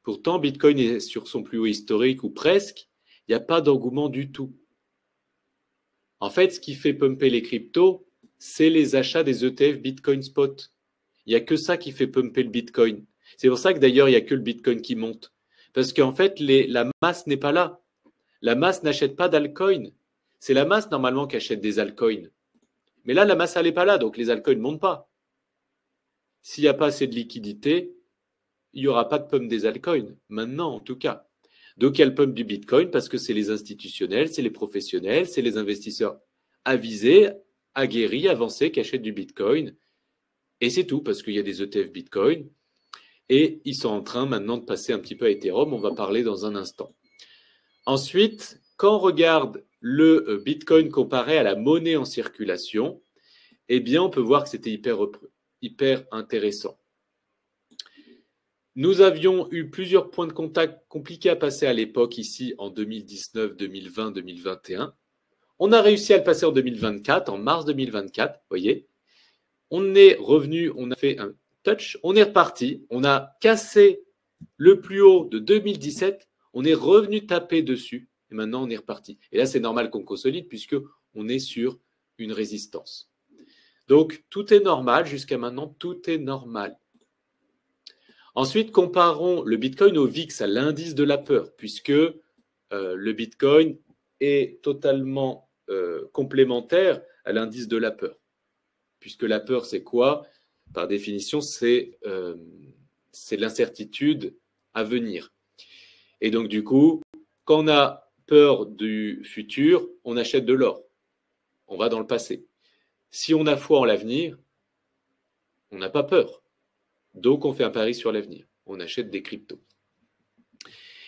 Pourtant, Bitcoin est sur son plus haut historique ou presque, il n'y a pas d'engouement du tout. En fait, ce qui fait pumper les cryptos, c'est les achats des ETF Bitcoin Spot. Il n'y a que ça qui fait pumper le Bitcoin. C'est pour ça que d'ailleurs, il n'y a que le Bitcoin qui monte. Parce qu'en fait, la masse n'est pas là. La masse n'achète pas d'altcoins. C'est la masse normalement qui achète des altcoins. Mais là, la masse, elle n'est pas là, donc les altcoins ne montent pas. S'il n'y a pas assez de liquidité, il n'y aura pas de pump des altcoins, maintenant en tout cas. Donc il y a le pump du Bitcoin parce que c'est les institutionnels, c'est les professionnels, c'est les investisseurs avisés, aguerris, avancés qui achètent du Bitcoin. Et c'est tout parce qu'il y a des ETF Bitcoin. Et ils sont en train maintenant de passer un petit peu à Ethereum, on va parler dans un instant. Ensuite, quand on regarde le Bitcoin comparé à la monnaie en circulation, eh bien on peut voir que c'était hyper intéressant. Nous avions eu plusieurs points de contact compliqués à passer à l'époque ici en 2019, 2020, 2021. On a réussi à le passer en 2024, en mars 2024, vous voyez. On est revenu, on a fait un touch, on est reparti, on a cassé le plus haut de 2017, on est revenu taper dessus et maintenant on est reparti. Et là, c'est normal qu'on consolide puisqu'on est sur une résistance. Donc, tout est normal jusqu'à maintenant, tout est normal. Ensuite, comparons le Bitcoin au VIX, à l'indice de la peur, puisque le Bitcoin est totalement complémentaire à l'indice de la peur. Puisque la peur, c'est quoi? Par définition, c'est l'incertitude à venir. Et donc, du coup, quand on a peur du futur, on achète de l'or. On va dans le passé. Si on a foi en l'avenir, on n'a pas peur. Donc, on fait un pari sur l'avenir. On achète des cryptos.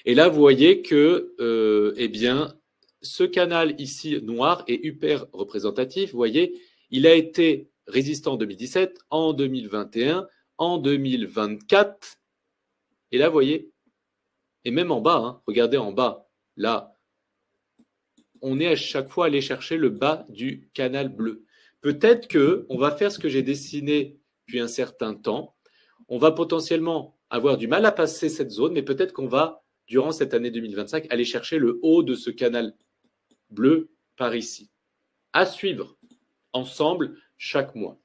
Et là, vous voyez que, eh bien, ce canal ici noir est hyper représentatif. Vous voyez, il a été résistant en 2017, en 2021, en 2024. Et là, vous voyez, et même en bas, hein, regardez en bas, là, on est à chaque fois allé chercher le bas du canal bleu. Peut-être qu'on va faire ce que j'ai dessiné depuis un certain temps. On va potentiellement avoir du mal à passer cette zone, mais peut-être qu'on va, durant cette année 2025, aller chercher le haut de ce canal bleu par ici. À suivre ensemble chaque mois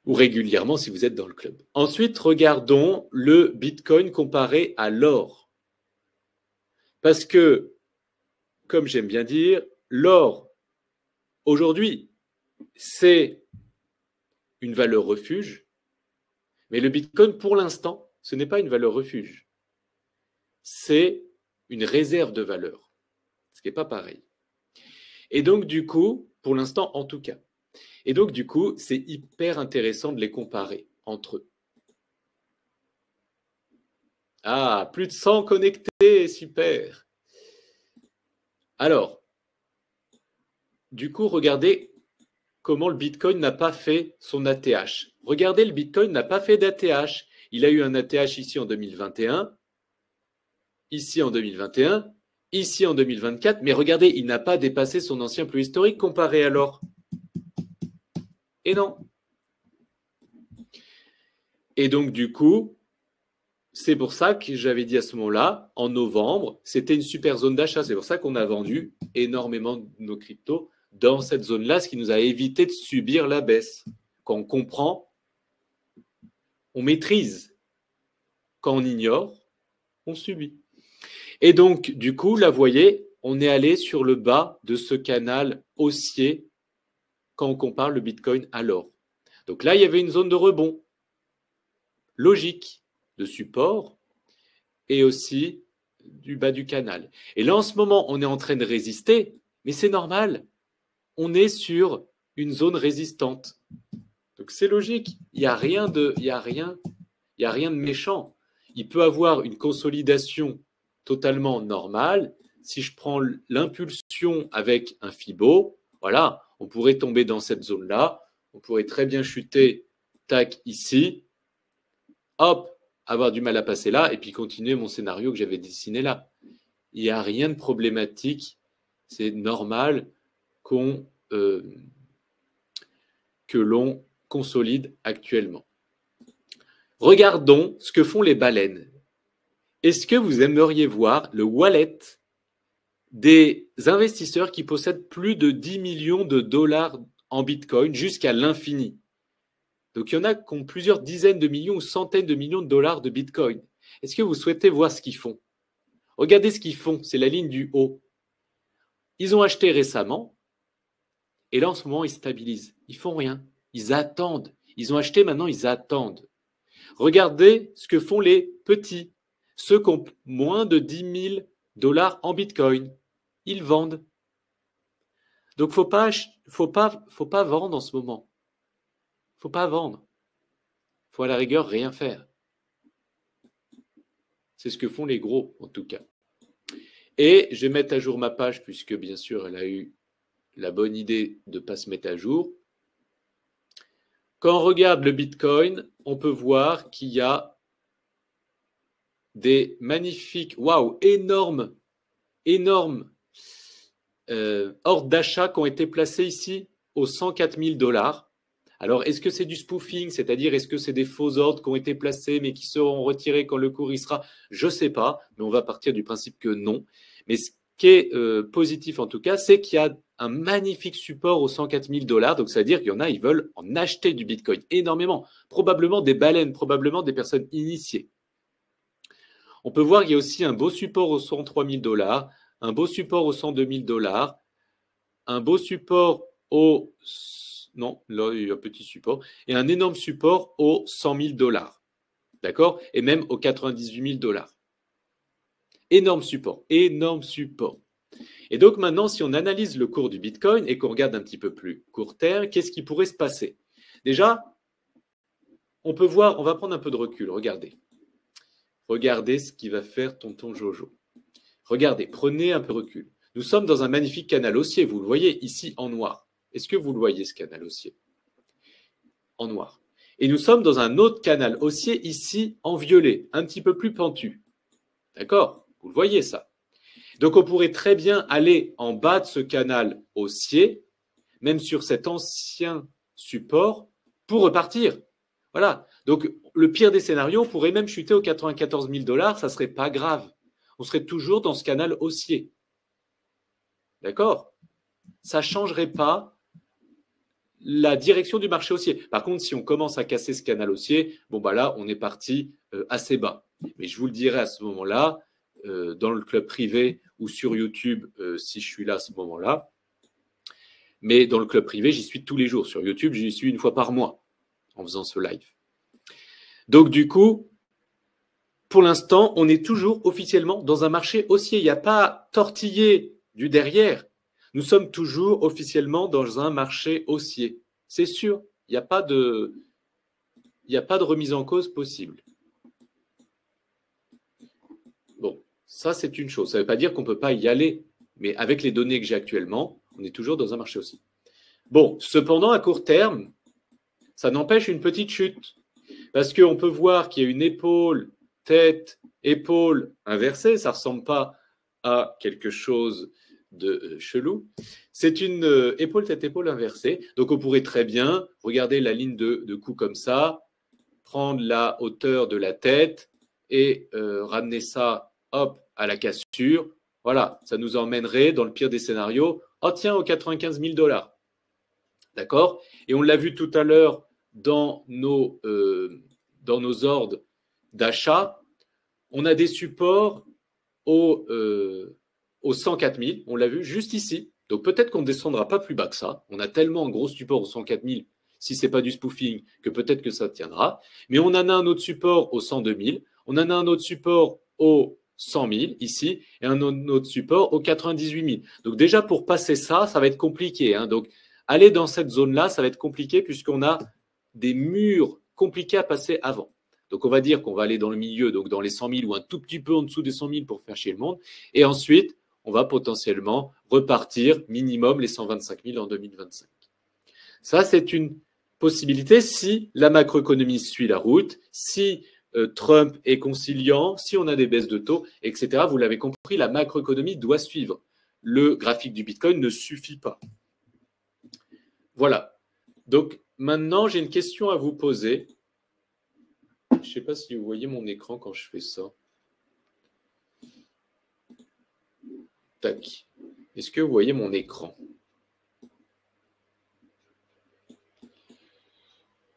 ou régulièrement si vous êtes dans le club. Ensuite, regardons le Bitcoin comparé à l'or. Parce que, comme j'aime bien dire, l'or, aujourd'hui, c'est une valeur refuge, mais le Bitcoin, pour l'instant, ce n'est pas une valeur refuge. C'est une réserve de valeur, ce qui n'est pas pareil. Et donc, du coup, pour l'instant, en tout cas. Et donc, du coup, c'est hyper intéressant de les comparer entre eux. Ah, plus de 100 connectés, super. Alors, du coup, regardez comment le Bitcoin n'a pas fait son ATH. Regardez, le Bitcoin n'a pas fait d'ATH. Il a eu un ATH ici en 2021, ici en 2021, ici en 2024, mais regardez, il n'a pas dépassé son ancien plus historique comparé à l'or. Et non. Et donc, du coup, c'est pour ça que j'avais dit à ce moment-là, en novembre, c'était une super zone d'achat. C'est pour ça qu'on a vendu énormément de nos cryptos dans cette zone-là, ce qui nous a évité de subir la baisse. Quand on comprend, on maîtrise. Quand on ignore, on subit. Et donc, du coup, là, vous voyez, on est allé sur le bas de ce canal haussier quand on compare le Bitcoin à l'or. Donc là, il y avait une zone de rebond logique de support et aussi du bas du canal. Et là, en ce moment, on est en train de résister, mais c'est normal. On est sur une zone résistante. Donc c'est logique. Il n'y a rien de méchant. Il peut avoir une consolidation totalement normale. Si je prends l'impulsion avec un Fibo, voilà, on pourrait tomber dans cette zone-là. On pourrait très bien chuter, tac, ici. Hop, avoir du mal à passer là et puis continuer mon scénario que j'avais dessiné là. Il n'y a rien de problématique. C'est normal que l'on consolide actuellement. Regardons ce que font les baleines. Est-ce que vous aimeriez voir le wallet des investisseurs qui possèdent plus de 10 millions de dollars en Bitcoin jusqu'à l'infini? Donc, il y en a qui ont plusieurs dizaines de millions ou centaines de millions de dollars de Bitcoin. Est-ce que vous souhaitez voir ce qu'ils font? Regardez ce qu'ils font, c'est la ligne du haut. Ils ont acheté récemment et là, en ce moment, ils stabilisent. Ils font rien. Ils attendent. Ils ont acheté, maintenant, ils attendent. Regardez ce que font les petits, ceux qui ont moins de 10 000 dollars en Bitcoin. Ils vendent. Donc, faut pas vendre en ce moment. Faut pas vendre. Faut à la rigueur rien faire. C'est ce que font les gros, en tout cas. Et je vais mettre à jour ma page, puisque bien sûr, elle a eu la bonne idée de ne pas se mettre à jour. Quand on regarde le Bitcoin, on peut voir qu'il y a des magnifiques, énormes ordres d'achat qui ont été placés ici aux 104 000 dollars. Alors, est-ce que c'est du spoofing, c'est-à-dire est-ce que c'est des faux ordres qui ont été placés mais qui seront retirés quand le cours y sera? Je ne sais pas, mais on va partir du principe que non. Mais ce qui est positif en tout cas, c'est qu'il y a un magnifique support aux 104 000 dollars. Donc, ça veut dire qu'il y en a, ils veulent en acheter du Bitcoin énormément. Probablement des baleines, probablement des personnes initiées. On peut voir qu'il y a aussi un beau support aux 103 000 dollars, un beau support aux 102 000 dollars, un beau support au... Non, là, il y a un petit support. Et un énorme support aux 100 000 dollars. D'accord? Et même aux 98 000 dollars. Énorme support, énorme support. Et donc maintenant, si on analyse le cours du Bitcoin et qu'on regarde un petit peu plus court terme, qu'est-ce qui pourrait se passer? Déjà, on peut voir, on va prendre un peu de recul, regardez. Regardez ce qui va faire tonton Jojo. Regardez, prenez un peu de recul. Nous sommes dans un magnifique canal haussier, vous le voyez ici en noir. Est-ce que vous le voyez, ce canal haussier? En noir. Et nous sommes dans un autre canal haussier ici en violet, un petit peu plus pentu. D'accord? Vous le voyez ça. Donc on pourrait très bien aller en bas de ce canal haussier, même sur cet ancien support, pour repartir. Voilà. Donc, le pire des scénarios, on pourrait même chuter aux 94 000 $, ça ne serait pas grave. On serait toujours dans ce canal haussier. D'accord? Ça ne changerait pas la direction du marché haussier. Par contre, si on commence à casser ce canal haussier, bon, bah là, on est parti assez bas. Mais je vous le dirai à ce moment-là, dans le club privé ou sur YouTube, si je suis là à ce moment-là. Mais dans le club privé, j'y suis tous les jours. Sur YouTube, j'y suis une fois par mois en faisant ce live. Donc, du coup, pour l'instant, on est toujours officiellement dans un marché haussier. Il n'y a pas tortillé du derrière. Nous sommes toujours officiellement dans un marché haussier. C'est sûr, il n'y a pas de remise en cause possible. Bon, ça c'est une chose. Ça ne veut pas dire qu'on ne peut pas y aller, mais avec les données que j'ai actuellement, on est toujours dans un marché haussier. Bon, cependant, à court terme, ça n'empêche une petite chute. Parce qu'on peut voir qu'il y a une épaule, tête, épaule inversée. Ça ne ressemble pas à quelque chose de chelou. C'est une épaule, tête, épaule inversée. Donc, on pourrait très bien regarder la ligne de coup comme ça, prendre la hauteur de la tête et ramener ça, hop, à la cassure. Voilà, ça nous emmènerait, dans le pire des scénarios, oh tiens, aux 95 000 $. D'accord? Et on l'a vu tout à l'heure dans nos ordres d'achat, on a des supports aux 104 000, on l'a vu juste ici. Donc peut-être qu'on ne descendra pas plus bas que ça. On a tellement un gros support aux 104 000, si ce n'est pas du spoofing, que peut-être que ça tiendra. Mais on en a un autre support aux 102 000, on en a un autre support aux 100 000 ici, et un autre support aux 98 000. Donc déjà pour passer ça, ça va être compliqué. Hein. Donc aller dans cette zone-là, ça va être compliqué puisqu'on a des murs compliqués à passer avant. Donc, on va dire qu'on va aller dans le milieu, donc dans les 100 000 ou un tout petit peu en dessous des 100 000 pour faire chier le monde. Et ensuite, on va potentiellement repartir minimum les 125 000 en 2025. Ça, c'est une possibilité si la macroéconomie suit la route, si Trump est conciliant, si on a des baisses de taux, etc. Vous l'avez compris, la macroéconomie doit suivre. Le graphique du Bitcoin ne suffit pas. Voilà. Donc, maintenant, j'ai une question à vous poser. Je ne sais pas si vous voyez mon écran quand je fais ça. Tac. Est-ce que vous voyez mon écran?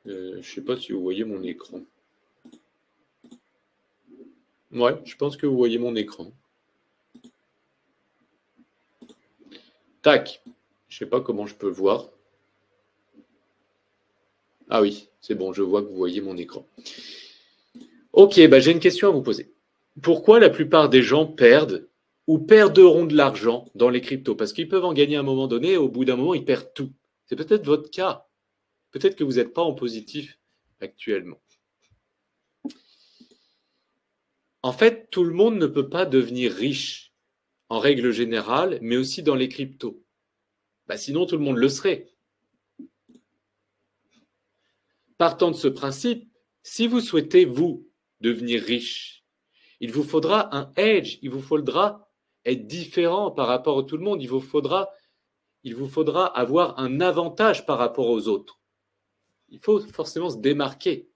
Je ne sais pas si vous voyez mon écran. Ouais, je pense que vous voyez mon écran. Tac. Je ne sais pas comment je peux le voir. Ah oui, c'est bon, je vois que vous voyez mon écran. Ok, bah j'ai une question à vous poser. Pourquoi la plupart des gens perdent ou perderont de l'argent dans les cryptos? Parce qu'ils peuvent en gagner à un moment donné et au bout d'un moment, ils perdent tout. C'est peut-être votre cas. Peut-être que vous n'êtes pas en positif actuellement. En fait, tout le monde ne peut pas devenir riche en règle générale, mais aussi dans les cryptos. Bah, sinon, tout le monde le serait. Partant de ce principe, si vous souhaitez, vous, devenir riche, il vous faudra un edge, il vous faudra être différent par rapport à tout le monde, il vous faudra avoir un avantage par rapport aux autres. Il faut forcément se démarquer.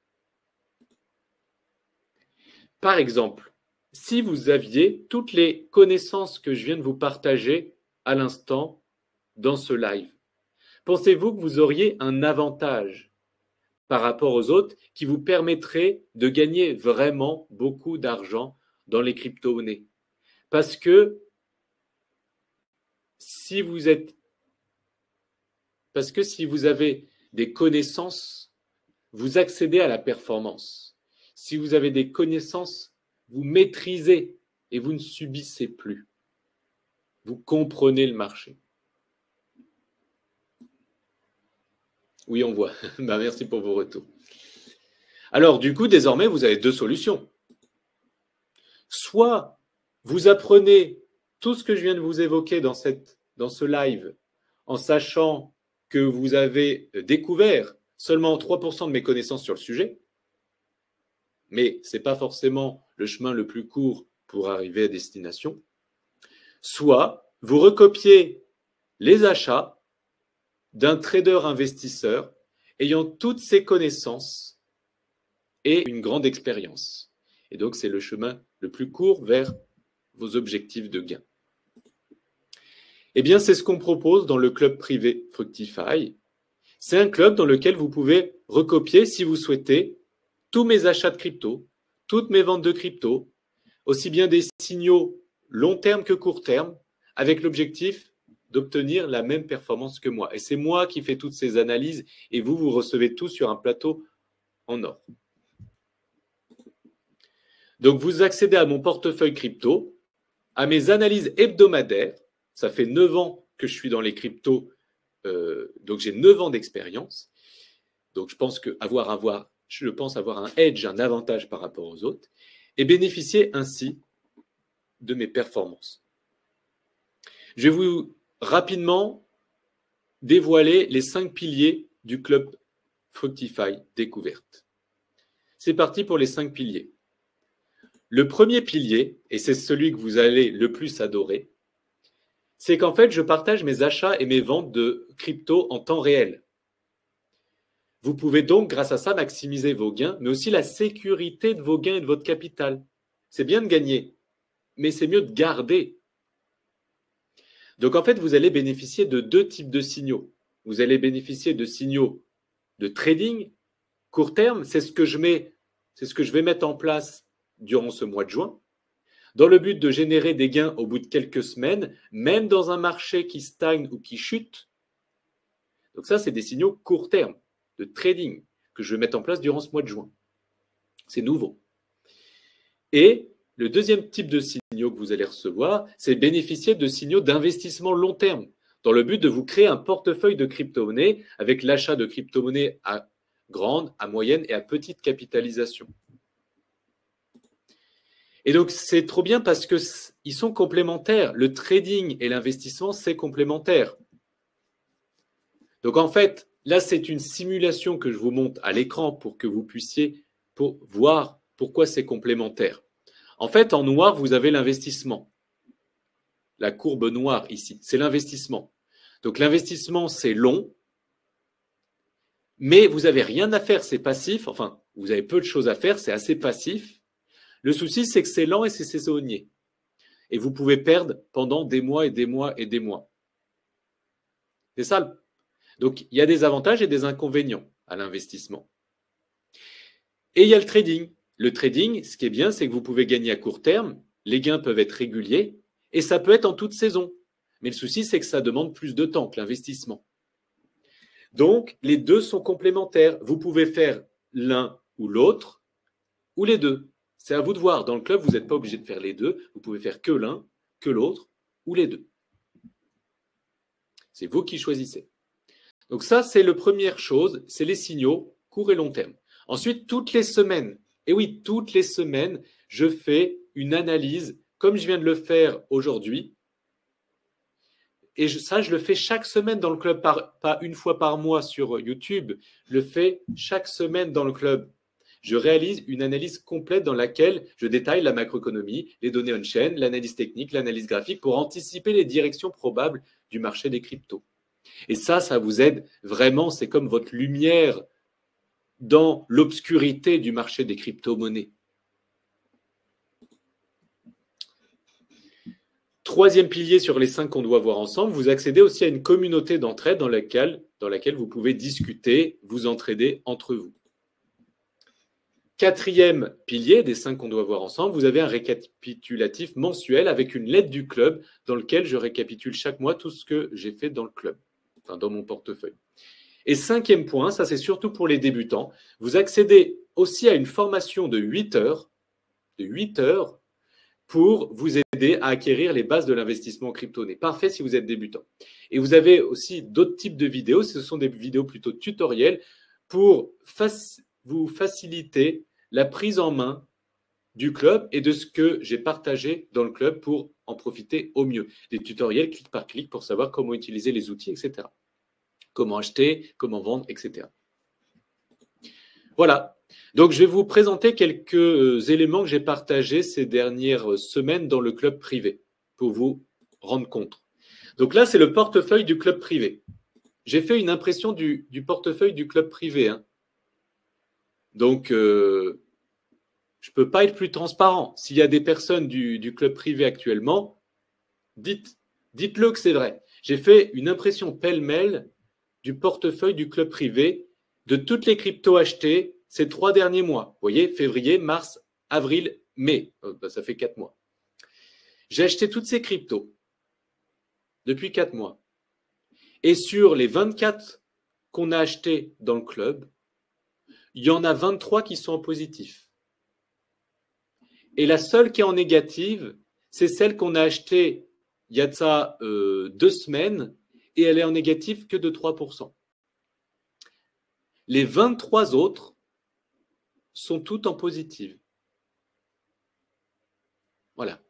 Par exemple, si vous aviez toutes les connaissances que je viens de vous partager à l'instant dans ce live, pensez-vous que vous auriez un avantage par rapport aux autres qui vous permettrait de gagner vraiment beaucoup d'argent dans les crypto-monnaies? Parce que si vous avez des connaissances, vous accédez à la performance. Si vous avez des connaissances, vous maîtrisez et vous ne subissez plus. Vous comprenez le marché. Oui, on voit. Merci pour vos retours. Alors, du coup, désormais, vous avez deux solutions. Soit vous apprenez tout ce que je viens de vous évoquer dans ce live en sachant que vous avez découvert seulement 3% de mes connaissances sur le sujet, mais ce n'est pas forcément le chemin le plus court pour arriver à destination. Soit vous recopiez les achats d'un trader investisseur ayant toutes ces connaissances et une grande expérience. Et donc, c'est le chemin le plus court vers vos objectifs de gain. Eh bien, c'est ce qu'on propose dans le club privé Fructify. C'est un club dans lequel vous pouvez recopier, si vous souhaitez, tous mes achats de crypto, toutes mes ventes de crypto, aussi bien des signaux long terme que court terme, avec l'objectif d'obtenir la même performance que moi. Et c'est moi qui fais toutes ces analyses et vous recevez tout sur un plateau en or. Donc, vous accédez à mon portefeuille crypto, à mes analyses hebdomadaires. Ça fait 9 ans que je suis dans les cryptos, donc j'ai 9 ans d'expérience. Donc, je pense avoir un edge, un avantage par rapport aux autres, et bénéficier ainsi de mes performances. Je vais vous rapidement dévoiler les 5 piliers du club Fructify Découverte. C'est parti pour les 5 piliers. Le premier pilier, et c'est celui que vous allez le plus adorer, c'est qu'en fait, je partage mes achats et mes ventes de crypto en temps réel. Vous pouvez donc, grâce à ça, maximiser vos gains, mais aussi la sécurité de vos gains et de votre capital. C'est bien de gagner, mais c'est mieux de garder. Donc, en fait, vous allez bénéficier de 2 types de signaux. Vous allez bénéficier de signaux de trading court terme. C'est ce que je vais mettre en place durant ce mois de juin, dans le but de générer des gains au bout de quelques semaines, même dans un marché qui stagne ou qui chute. Donc ça, c'est des signaux court terme de trading que je vais mettre en place durant ce mois de juin. C'est nouveau. Et le deuxième type de signaux que vous allez recevoir, c'est bénéficier de signaux d'investissement long terme, dans le but de vous créer un portefeuille de crypto-monnaies avec l'achat de crypto-monnaies à grande, à moyenne et à petite capitalisation. Et donc, c'est trop bien parce qu'ils sont complémentaires. Le trading et l'investissement, c'est complémentaire. Donc, en fait, là, c'est une simulation que je vous montre à l'écran pour que vous puissiez voir pourquoi c'est complémentaire. En fait, en noir, vous avez l'investissement. La courbe noire ici, c'est l'investissement. Donc, l'investissement, c'est long, mais vous n'avez rien à faire, c'est passif. Enfin, vous avez peu de choses à faire, c'est assez passif. Le souci, c'est que c'est lent et c'est saisonnier. Et vous pouvez perdre pendant des mois et des mois et des mois. C'est ça. Donc, il y a des avantages et des inconvénients à l'investissement. Et il y a le trading. Le trading, ce qui est bien, c'est que vous pouvez gagner à court terme, les gains peuvent être réguliers, et ça peut être en toute saison. Mais le souci, c'est que ça demande plus de temps que l'investissement. Donc, les deux sont complémentaires. Vous pouvez faire l'un ou l'autre, ou les deux. C'est à vous de voir. Dans le club, vous n'êtes pas obligé de faire les deux. Vous pouvez faire que l'un, que l'autre, ou les deux. C'est vous qui choisissez. Donc ça, c'est la première chose, c'est les signaux court et long terme. Ensuite, toutes les semaines, et oui, toutes les semaines, je fais une analyse, comme je viens de le faire aujourd'hui. Et ça, je le fais chaque semaine dans le club, pas une fois par mois sur YouTube. Je le fais chaque semaine dans le club. Je réalise une analyse complète dans laquelle je détaille la macroéconomie, les données on-chain, l'analyse technique, l'analyse graphique pour anticiper les directions probables du marché des cryptos. Et ça vous aide vraiment, c'est comme votre lumière dans l'obscurité du marché des crypto-monnaies. Troisième pilier sur les 5 qu'on doit voir ensemble, vous accédez aussi à une communauté d'entraide dans laquelle vous pouvez discuter, vous entraider entre vous. Quatrième pilier des 5 qu'on doit voir ensemble, vous avez un récapitulatif mensuel avec une lettre du club dans lequel je récapitule chaque mois tout ce que j'ai fait dans le club, enfin dans mon portefeuille. Et 5e point, ça c'est surtout pour les débutants, vous accédez aussi à une formation de 8 heures pour vous aider à acquérir les bases de l'investissement en crypto-monnaie. Parfait si vous êtes débutant. Et vous avez aussi d'autres types de vidéos, ce sont des vidéos plutôt tutoriels pour vous faciliter la prise en main du club et de ce que j'ai partagé dans le club pour en profiter au mieux. Des tutoriels clic par clic pour savoir comment utiliser les outils, etc. Comment acheter, comment vendre, etc. Voilà. Donc, je vais vous présenter quelques éléments que j'ai partagés ces dernières semaines dans le club privé pour vous rendre compte. Donc là, c'est le portefeuille du club privé. j'ai fait une impression du portefeuille du club privé. Hein. Donc, je ne peux pas être plus transparent. S'il y a des personnes du club privé actuellement, dites-le que c'est vrai. J'ai fait une impression pêle-mêle du portefeuille du club privé de toutes les cryptos achetées ces 3 derniers mois. Vous voyez, février, mars, avril, mai. Ça fait 4 mois. J'ai acheté toutes ces cryptos depuis 4 mois. Et sur les 24 qu'on a achetés dans le club, il y en a 23 qui sont en positif. Et la seule qui est en négative, c'est celle qu'on a achetée il y a de ça 2 semaines, et elle est en négatif que de 3%. Les 23 autres sont toutes en positive. Voilà.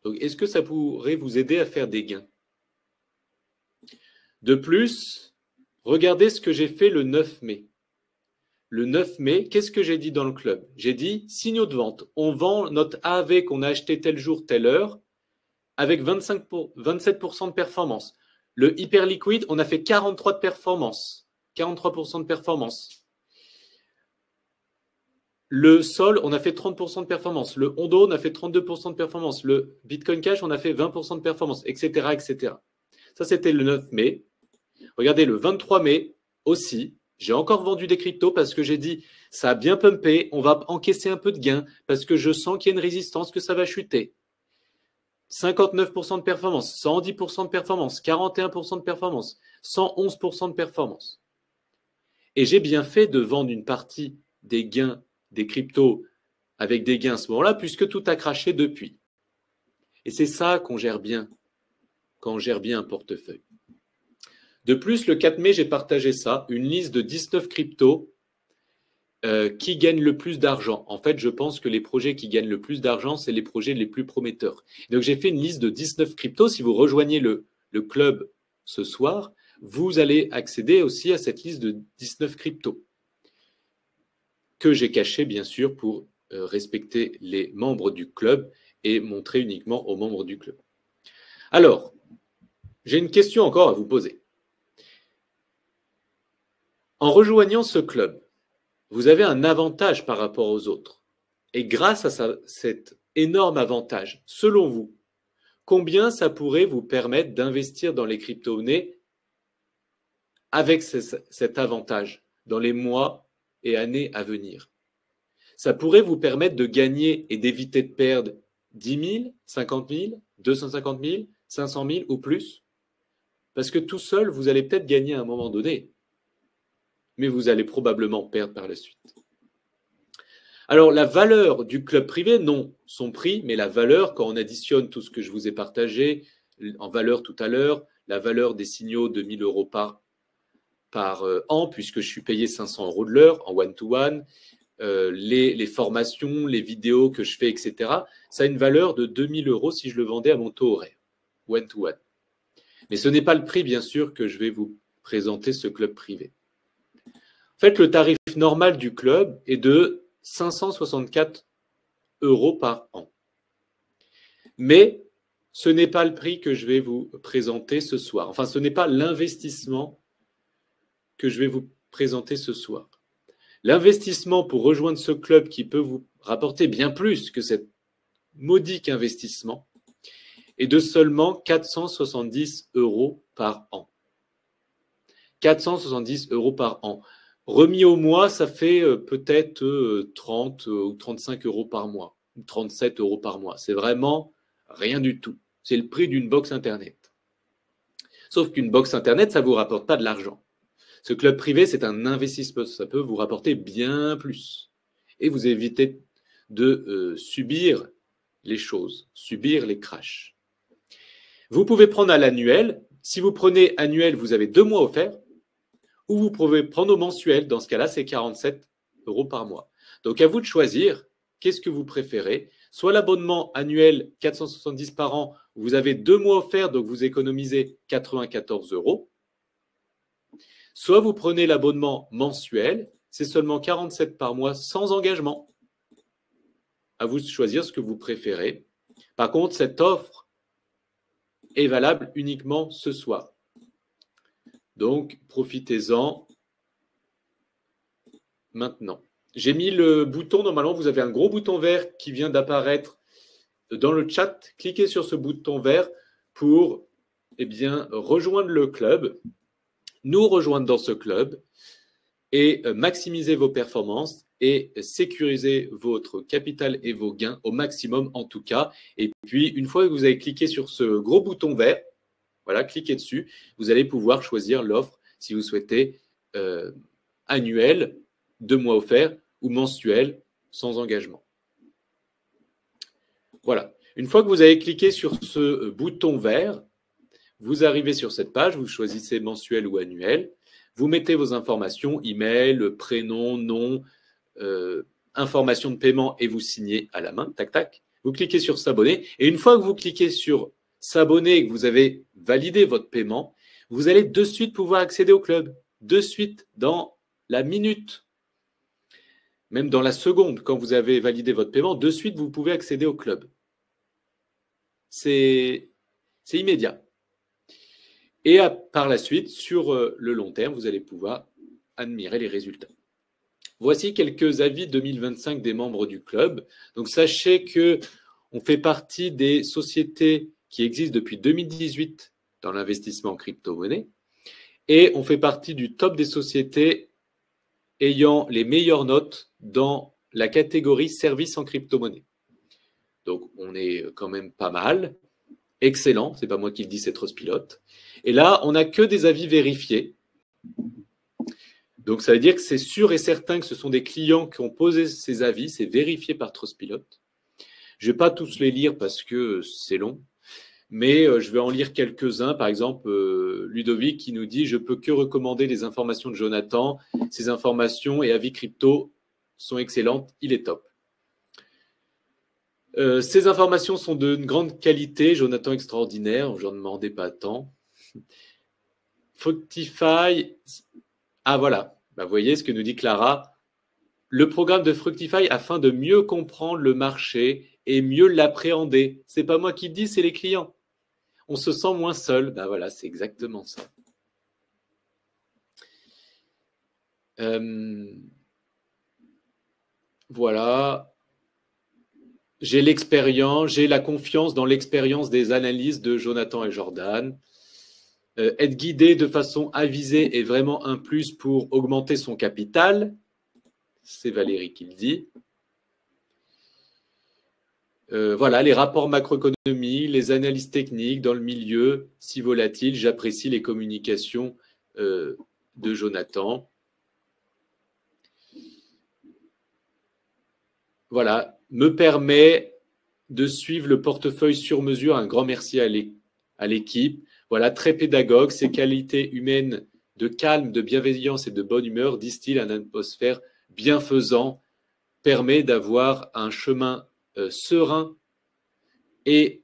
Donc, est-ce que ça pourrait vous aider à faire des gains? De plus, regardez ce que j'ai fait le 9 mai. Le 9 mai, qu'est-ce que j'ai dit dans le club? J'ai dit signaux de vente. On vend notre AAV qu'on a acheté tel jour, telle heure, avec 27% de performance. Le hyper liquide, on a fait 43 de performance. 43% de performance. Le sol, on a fait 30% de performance. Le Hondo, on a fait 32% de performance. Le Bitcoin Cash, on a fait 20% de performance, etc., etc. Ça, c'était le 9 mai. Regardez, le 23 mai aussi, j'ai encore vendu des cryptos parce que j'ai dit, ça a bien pumpé, on va encaisser un peu de gain parce que je sens qu'il y a une résistance, que ça va chuter. 59% de performance, 110% de performance, 41% de performance, 111% de performance. Et j'ai bien fait de vendre une partie des gains des cryptos avec des gains à ce moment-là, puisque tout a craché depuis. Et c'est ça qu'on gère bien quand on gère bien un portefeuille. De plus, le 4 mai, j'ai partagé ça, une liste de 19 cryptos qui gagnent le plus d'argent. En fait, je pense que les projets qui gagnent le plus d'argent, c'est les projets les plus prometteurs. Donc, j'ai fait une liste de 19 cryptos. Si vous rejoignez le club ce soir, vous allez accéder aussi à cette liste de 19 cryptos que j'ai cachée, bien sûr, pour respecter les membres du club et montrer uniquement aux membres du club. Alors, j'ai une question encore à vous poser. En rejoignant ce club, vous avez un avantage par rapport aux autres. Et grâce à cet énorme avantage, selon vous, combien ça pourrait vous permettre d'investir dans les crypto-monnaies avec cet avantage dans les mois et années à venir? Ça pourrait vous permettre de gagner et d'éviter de perdre 10 000, 50 000, 250 000, 500 000 ou plus. Parce que tout seul, vous allez peut-être gagner à un moment donné, mais vous allez probablement perdre par la suite. Alors, la valeur du club privé, non, son prix, mais la valeur, quand on additionne tout ce que je vous ai partagé en valeur tout à l'heure, la valeur des signaux de 1 000 euros par an, puisque je suis payé 500 euros de l'heure en one-to-one, les formations, les vidéos que je fais, etc., ça a une valeur de 2 000 euros si je le vendais à mon taux horaire, one-to-one. Mais ce n'est pas le prix, bien sûr, que je vais vous présenter ce club privé. En fait, le tarif normal du club est de 564 euros par an. Mais ce n'est pas le prix que je vais vous présenter ce soir. Enfin, ce n'est pas l'investissement que je vais vous présenter ce soir. L'investissement pour rejoindre ce club qui peut vous rapporter bien plus que cet modique investissement est de seulement 470 euros par an. 470 euros par an. Remis au mois, ça fait peut-être 30 ou 35 euros par mois, 37 euros par mois. C'est vraiment rien du tout. C'est le prix d'une box Internet. Sauf qu'une box Internet, ça ne vous rapporte pas de l'argent. Ce club privé, c'est un investissement. Ça peut vous rapporter bien plus. Et vous évitez de subir les choses, subir les crashs. Vous pouvez prendre à l'annuel. Si vous prenez annuel, vous avez 2 mois offerts. Ou vous pouvez prendre au mensuel. Dans ce cas-là, c'est 47 euros par mois. Donc, à vous de choisir qu'est-ce que vous préférez. Soit l'abonnement annuel 470 par an, vous avez 2 mois offerts, donc vous économisez 94 euros. Soit vous prenez l'abonnement mensuel, c'est seulement 47 par mois sans engagement. À vous de choisir ce que vous préférez. Par contre, cette offre est valable uniquement ce soir. Donc, profitez-en maintenant. J'ai mis le bouton, normalement, vous avez un gros bouton vert qui vient d'apparaître dans le chat. Cliquez sur ce bouton vert pour rejoindre le club, nous rejoindre dans ce club et maximiser vos performances et sécuriser votre capital et vos gains au maximum en tout cas. Et puis, une fois que vous avez cliqué sur ce gros bouton vert, voilà, cliquez dessus, vous allez pouvoir choisir l'offre si vous souhaitez annuelle, 2 mois offerts ou mensuel sans engagement. Voilà. Une fois que vous avez cliqué sur ce bouton vert, vous arrivez sur cette page, vous choisissez mensuel ou annuel, vous mettez vos informations, email, prénom, nom, information de paiement et vous signez à la main, tac, tac. Vous cliquez sur s'abonner et une fois que vous cliquez sur s'abonner et que vous avez validé votre paiement, vous allez de suite pouvoir accéder au club. De suite, dans la minute, même dans la seconde, quand vous avez validé votre paiement, de suite, vous pouvez accéder au club. C'est immédiat. Et par la suite, sur le long terme, vous allez pouvoir admirer les résultats. Voici quelques avis 2025 des membres du club. Donc, sachez qu'on fait partie des sociétés qui existent depuis 2018 dans l'investissement en crypto-monnaie et on fait partie du top des sociétés ayant les meilleures notes dans la catégorie services en crypto-monnaie. Donc, on est quand même pas mal. Excellent, c'est pas moi qui le dis, c'est Trustpilot. Et là, on n'a que des avis vérifiés. Donc, ça veut dire que c'est sûr et certain que ce sont des clients qui ont posé ces avis, c'est vérifié par Trustpilot. Je ne vais pas tous les lire parce que c'est long, mais je vais en lire quelques-uns. Par exemple, Ludovic qui nous dit « Je peux que recommander les informations de Jonathan. Ces informations et avis crypto sont excellentes, il est top. » Ces informations sont d'une grande qualité, Jonathan extraordinaire, je n'en demandais pas tant. Fructify, ah voilà, bah, vous voyez ce que nous dit Clara. Le programme de Fructify afin de mieux comprendre le marché et mieux l'appréhender. C'est pas moi qui le dis, c'est les clients. On se sent moins seul. Ben voilà, c'est exactement ça. Voilà. J'ai l'expérience, j'ai la confiance dans l'expérience des analyses de Jonathan et Jordan. Être guidé de façon avisée est vraiment un plus pour augmenter son capital. C'est Valérie qui le dit. Voilà, les rapports macroéconomie, les analyses techniques dans le milieu, si volatile, j'apprécie les communications de Jonathan. Voilà, me permet de suivre le portefeuille sur mesure. Un grand merci à l'équipe. Voilà, très pédagogue. Ses qualités humaines de calme, de bienveillance et de bonne humeur distillent une atmosphère bienfaisant, permet d'avoir un chemin serein et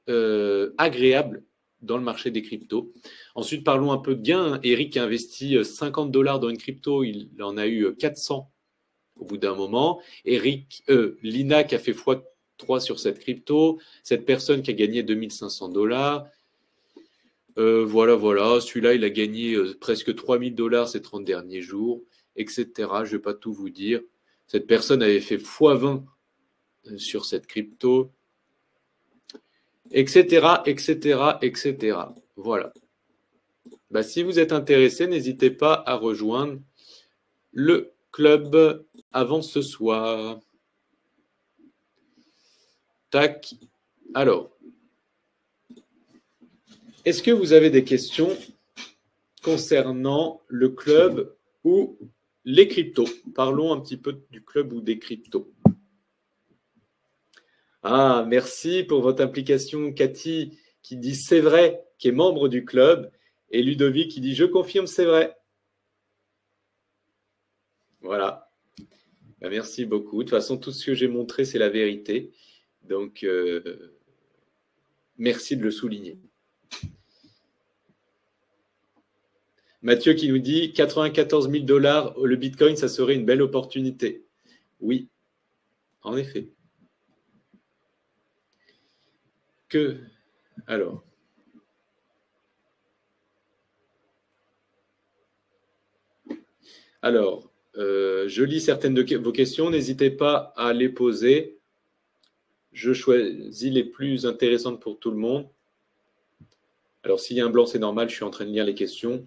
agréable dans le marché des cryptos. Ensuite, parlons un peu de gains. Eric a investi $50 dans une crypto, il en a eu 400 au bout d'un moment. Lina qui a fait x3 sur cette crypto, cette personne qui a gagné $2500. Voilà. Celui-là, il a gagné presque $3000 ces 30 derniers jours, etc. Je ne vais pas tout vous dire. Cette personne avait fait x20 sur cette crypto, etc. Voilà. Bah, si vous êtes intéressé, n'hésitez pas à rejoindre le club avant ce soir. Tac. Alors, est-ce que vous avez des questions concernant le club ou les cryptos? Parlons un petit peu du club ou des cryptos. Ah, merci pour votre implication, Cathy, qui dit c'est vrai, qui est membre du club, et Ludovic qui dit je confirme, c'est vrai. Voilà. Ben, merci beaucoup. De toute façon, tout ce que j'ai montré, c'est la vérité. Donc, merci de le souligner. Mathieu qui nous dit 94 000 $, le Bitcoin, ça serait une belle opportunité. Oui, en effet. Alors. Alors, je lis certaines de vos questions. N'hésitez pas à les poser. Je choisis les plus intéressantes pour tout le monde. Alors, s'il y a un blanc, c'est normal. Je suis en train de lire les questions.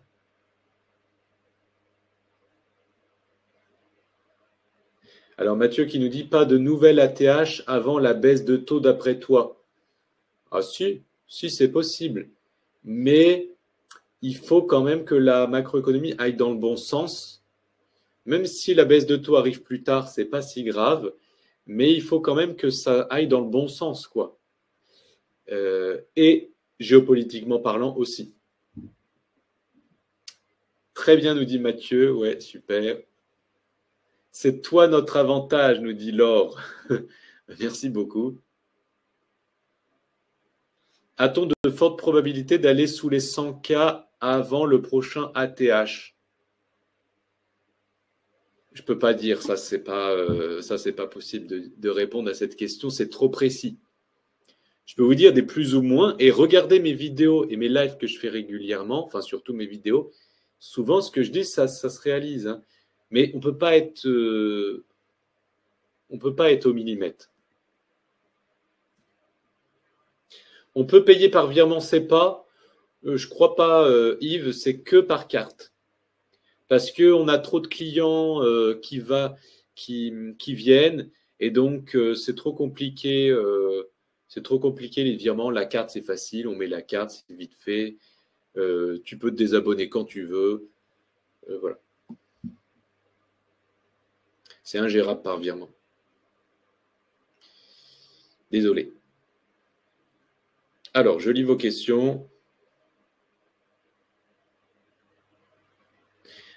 Alors, Mathieu qui nous dit pas de nouvelle ATH avant la baisse de taux d'après toi. Ah si, c'est possible. Mais il faut quand même que la macroéconomie aille dans le bon sens. Même si la baisse de taux arrive plus tard, c'est pas si grave. Mais il faut quand même que ça aille dans le bon sens, quoi. Et géopolitiquement parlant aussi. Très bien, nous dit Mathieu. Ouais, super. C'est toi notre avantage, nous dit Laure. Merci beaucoup. A-t-on de fortes probabilités d'aller sous les 100 cas avant le prochain ATH? Je ne peux pas dire, ça c'est pas possible de répondre à cette question, c'est trop précis. Je peux vous dire des plus ou moins, et regardez mes vidéos et mes lives que je fais régulièrement, enfin surtout mes vidéos, souvent ce que je dis, ça se réalise. Hein. Mais on ne peut pas être au millimètre. On peut payer par virement SEPA, je ne crois pas, Yves, c'est que par carte. Parce qu'on a trop de clients qui viennent, et donc c'est trop compliqué. C'est trop compliqué les virements. La carte, c'est facile, on met la carte, c'est vite fait. Tu peux te désabonner quand tu veux. Voilà. C'est ingérable par virement. Désolé. Alors, je lis vos questions.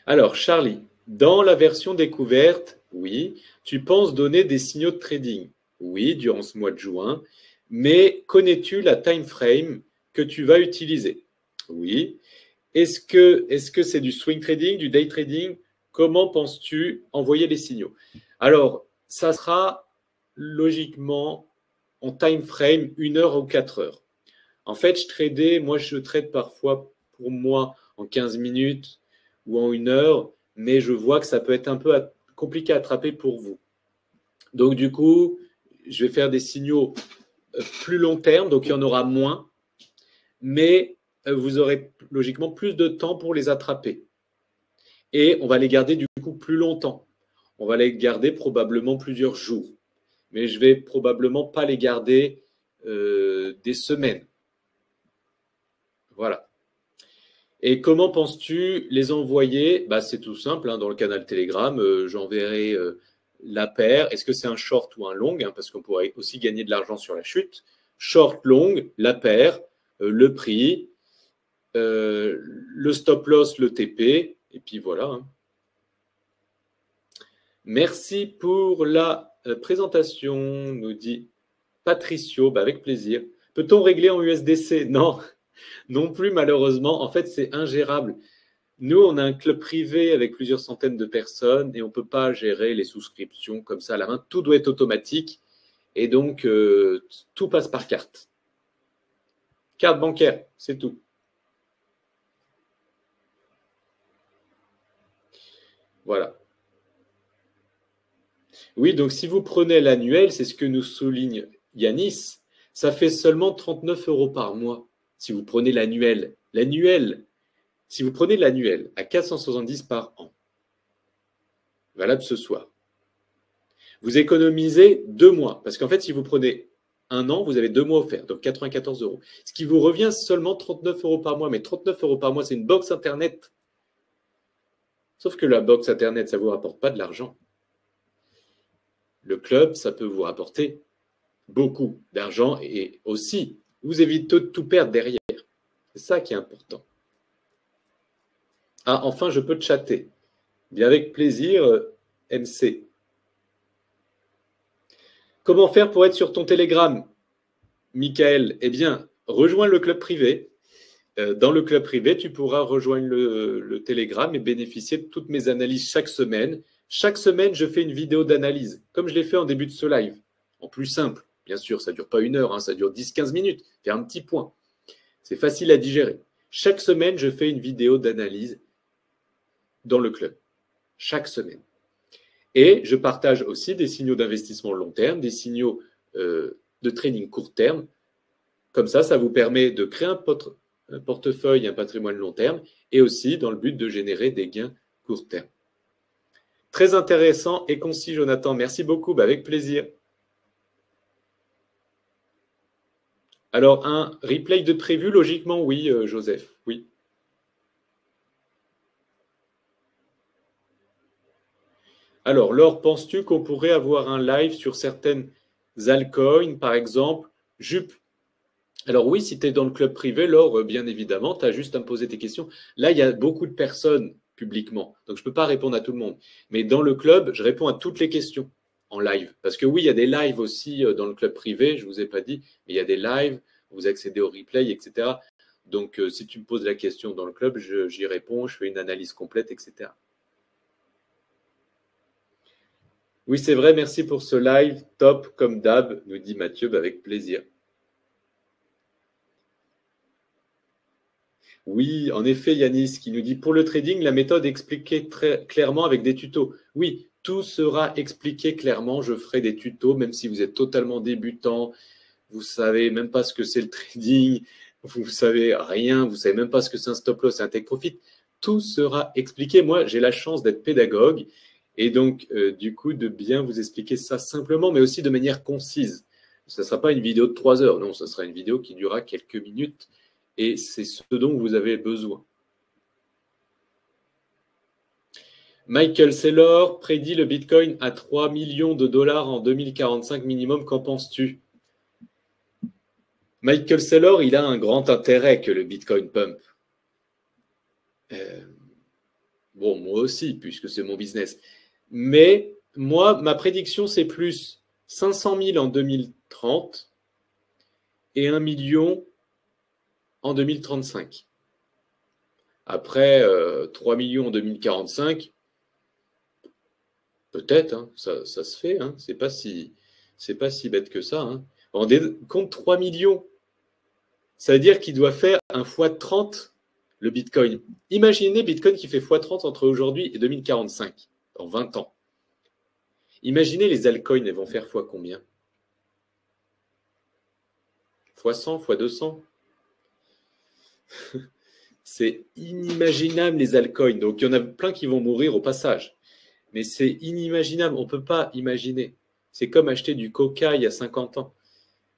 Alors, Charlie, dans la version découverte, oui, tu penses donner des signaux de trading. Oui, durant ce mois de juin. Mais connais-tu la time frame que tu vas utiliser? Oui. Est-ce que c'est du swing trading, du day trading? Comment penses-tu envoyer les signaux? Alors, ça sera logiquement en time frame 1 heure ou 4 heures. En fait, je trade parfois pour moi en 15 minutes ou en 1 heure, mais je vois que ça peut être un peu compliqué à attraper pour vous. Donc, du coup, je vais faire des signaux plus long terme, donc il y en aura moins, mais vous aurez logiquement plus de temps pour les attraper. Et on va les garder du coup plus longtemps. On va les garder probablement plusieurs jours. Mais je vais probablement pas les garder des semaines. Voilà. Et comment penses-tu les envoyer? C'est tout simple, hein, dans le canal Telegram, j'enverrai la paire. Est-ce que c'est un short ou un long, hein, parce qu'on pourrait aussi gagner de l'argent sur la chute. Short, long, la paire, le prix, le stop loss, le TP, et puis voilà. Hein. Merci pour la présentation, nous dit Patricio, avec plaisir. Peut-on régler en USDC? Non, non plus malheureusement. En fait, c'est ingérable. Nous, on a un club privé avec plusieurs centaines de personnes et on ne peut pas gérer les souscriptions comme ça à la main. Tout doit être automatique et donc tout passe par carte. Carte bancaire, c'est tout. Voilà. Oui, donc si vous prenez l'annuel, c'est ce que nous souligne Yanis, ça fait seulement 39 € par mois. Si vous prenez l'annuel, si vous prenez l'annuel à 470 par an, valable ce soir, vous économisez 2 mois. Parce qu'en fait, si vous prenez 1 an, vous avez 2 mois offerts, donc 94 €. Ce qui vous revient seulement 39 € par mois. Mais 39 € par mois, c'est une box Internet. Sauf que la box Internet, ça ne vous rapporte pas de l'argent. Le club, ça peut vous rapporter beaucoup d'argent et aussi vous évitez de tout perdre derrière. C'est ça qui est important. Ah, enfin, je peux te chatter. Bien avec plaisir, MC. Comment faire pour être sur ton Telegram, Michael? Eh bien, rejoins le club privé. Dans le club privé, tu pourras rejoindre le Telegram et bénéficier de toutes mes analyses chaque semaine. Chaque semaine, je fais une vidéo d'analyse, comme je l'ai fait en début de ce live, en plus simple. Bien sûr, ça ne dure pas 1 heure, hein, ça dure 10-15 minutes. Faire un petit point. C'est facile à digérer. Chaque semaine, je fais une vidéo d'analyse dans le club. chaque semaine. Et je partage aussi des signaux d'investissement long terme, des signaux de trading court terme. Comme ça vous permet de créer un portefeuille, un patrimoine long terme, et aussi dans le but de générer des gains court terme. Très intéressant et concis, Jonathan. Merci beaucoup, avec plaisir. Alors, un replay de prévu, logiquement, oui, Joseph, oui. Alors, Laure, penses-tu qu'on pourrait avoir un live sur certaines altcoins, par exemple, Jup? Alors oui, si tu es dans le club privé, Laure, bien évidemment, tu as juste à me poser tes questions. Là, il y a beaucoup de personnes publiquement, donc je ne peux pas répondre à tout le monde. Mais dans le club, je réponds à toutes les questions en live. Parce que oui, il y a des lives aussi dans le club privé, je ne vous ai pas dit, mais il y a des lives, vous accédez au replay, etc. Donc, si tu me poses la question dans le club, j'y réponds, je fais une analyse complète, etc. Oui, c'est vrai, merci pour ce live, top, comme d'hab, nous dit Mathieu, avec plaisir. Oui, en effet, Yanis, qui nous dit, pour le trading, la méthode est expliquée très clairement avec des tutos. Oui, tout sera expliqué clairement, je ferai des tutos, même si vous êtes totalement débutant, vous ne savez même pas ce que c'est le trading, vous ne savez rien, vous ne savez même pas ce que c'est un stop loss et un take profit. Tout sera expliqué. Moi, j'ai la chance d'être pédagogue et donc, du coup, de bien vous expliquer ça simplement, mais aussi de manière concise. Ce ne sera pas une vidéo de 3 heures, non, ce sera une vidéo qui durera quelques minutes et c'est ce dont vous avez besoin. Michael Saylor prédit le Bitcoin à 3 millions de dollars en 2045 minimum. Qu'en penses-tu? Michael Saylor, il a un grand intérêt que le Bitcoin pump. Bon, moi aussi, puisque c'est mon business. Mais moi, ma prédiction, c'est plus 500 000 en 2030 et 1 million en 2035. Après, 3 millions en 2045, peut-être, hein, ça se fait. Hein, c'est pas si bête que ça. Hein. On compte 3 millions. Ça veut dire qu'il doit faire un x30 le Bitcoin. Imaginez Bitcoin qui fait x30 entre aujourd'hui et 2045, en 20 ans. Imaginez les altcoins, elles vont faire x combien? X 100, x 200. C'est inimaginable les altcoins. Donc il y en a plein qui vont mourir au passage. Mais c'est inimaginable, on ne peut pas imaginer. C'est comme acheter du coca il y a 50 ans.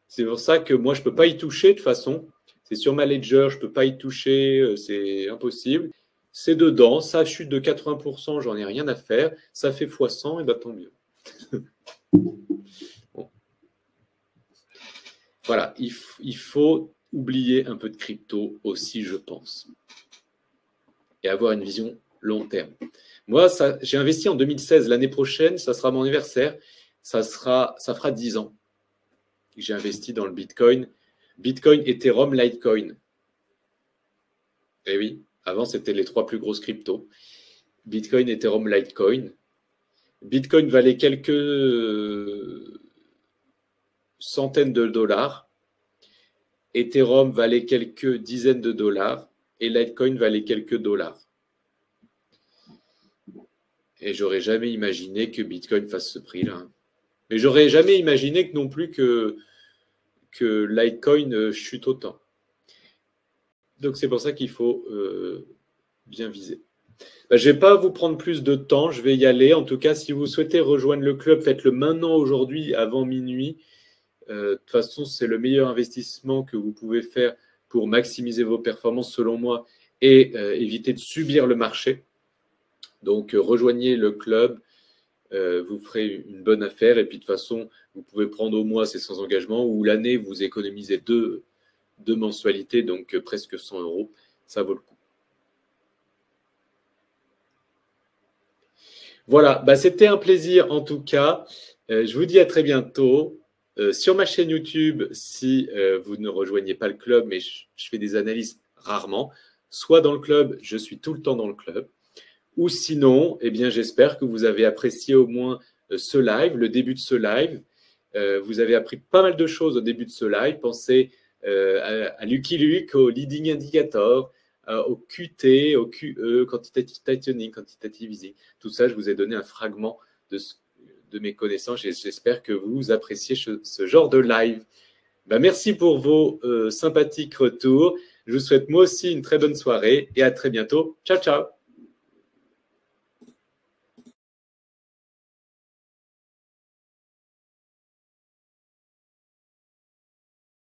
C'est pour ça que moi, je ne peux pas y toucher de toute façon. C'est sur ma ledger, je ne peux pas y toucher, c'est impossible. C'est dedans, ça chute de 80%, j'en ai rien à faire. Ça fait x 100, et bien tant mieux. Bon. Voilà, il faut oublier un peu de crypto aussi, je pense. Et avoir une vision long terme. Moi, j'ai investi en 2016. L'année prochaine, ça sera mon anniversaire. Ça fera 10 ans que j'ai investi dans le Bitcoin. Bitcoin, Ethereum, Litecoin. Eh oui, avant, c'était les 3 plus grosses cryptos. Bitcoin, Ethereum, Litecoin. Bitcoin valait quelques centaines de dollars. Ethereum valait quelques dizaines de dollars. Et Litecoin valait quelques dollars. Et j'aurais jamais imaginé que Bitcoin fasse ce prix-là. Mais j'aurais jamais imaginé que non plus que Litecoin chute autant. Donc c'est pour ça qu'il faut bien viser. Je ne vais pas vous prendre plus de temps, je vais y aller. En tout cas, si vous souhaitez rejoindre le club, faites-le maintenant, aujourd'hui, avant minuit. De toute façon, c'est le meilleur investissement que vous pouvez faire pour maximiser vos performances, selon moi, et éviter de subir le marché. Donc, rejoignez le club, vous ferez une bonne affaire. Et puis, de toute façon, vous pouvez prendre au mois, c'est sans engagement, ou l'année, vous économisez deux mensualités, donc presque 100 €. Ça vaut le coup. Voilà, c'était un plaisir en tout cas. Je vous dis à très bientôt. Sur ma chaîne YouTube, si vous ne rejoignez pas le club, mais je fais des analyses rarement, soit dans le club, je suis tout le temps dans le club, ou sinon, eh bien, j'espère que vous avez apprécié au moins ce live, le début de ce live. Vous avez appris pas mal de choses au début de ce live. Pensez à Lucky Luke, au Leading Indicator, au QT, au QE, quantitative tightening, quantitative easing. Tout ça, je vous ai donné un fragment de mes connaissances et j'espère que vous appréciez ce genre de live. Merci pour vos sympathiques retours. Je vous souhaite moi aussi une très bonne soirée et à très bientôt. Ciao, ciao.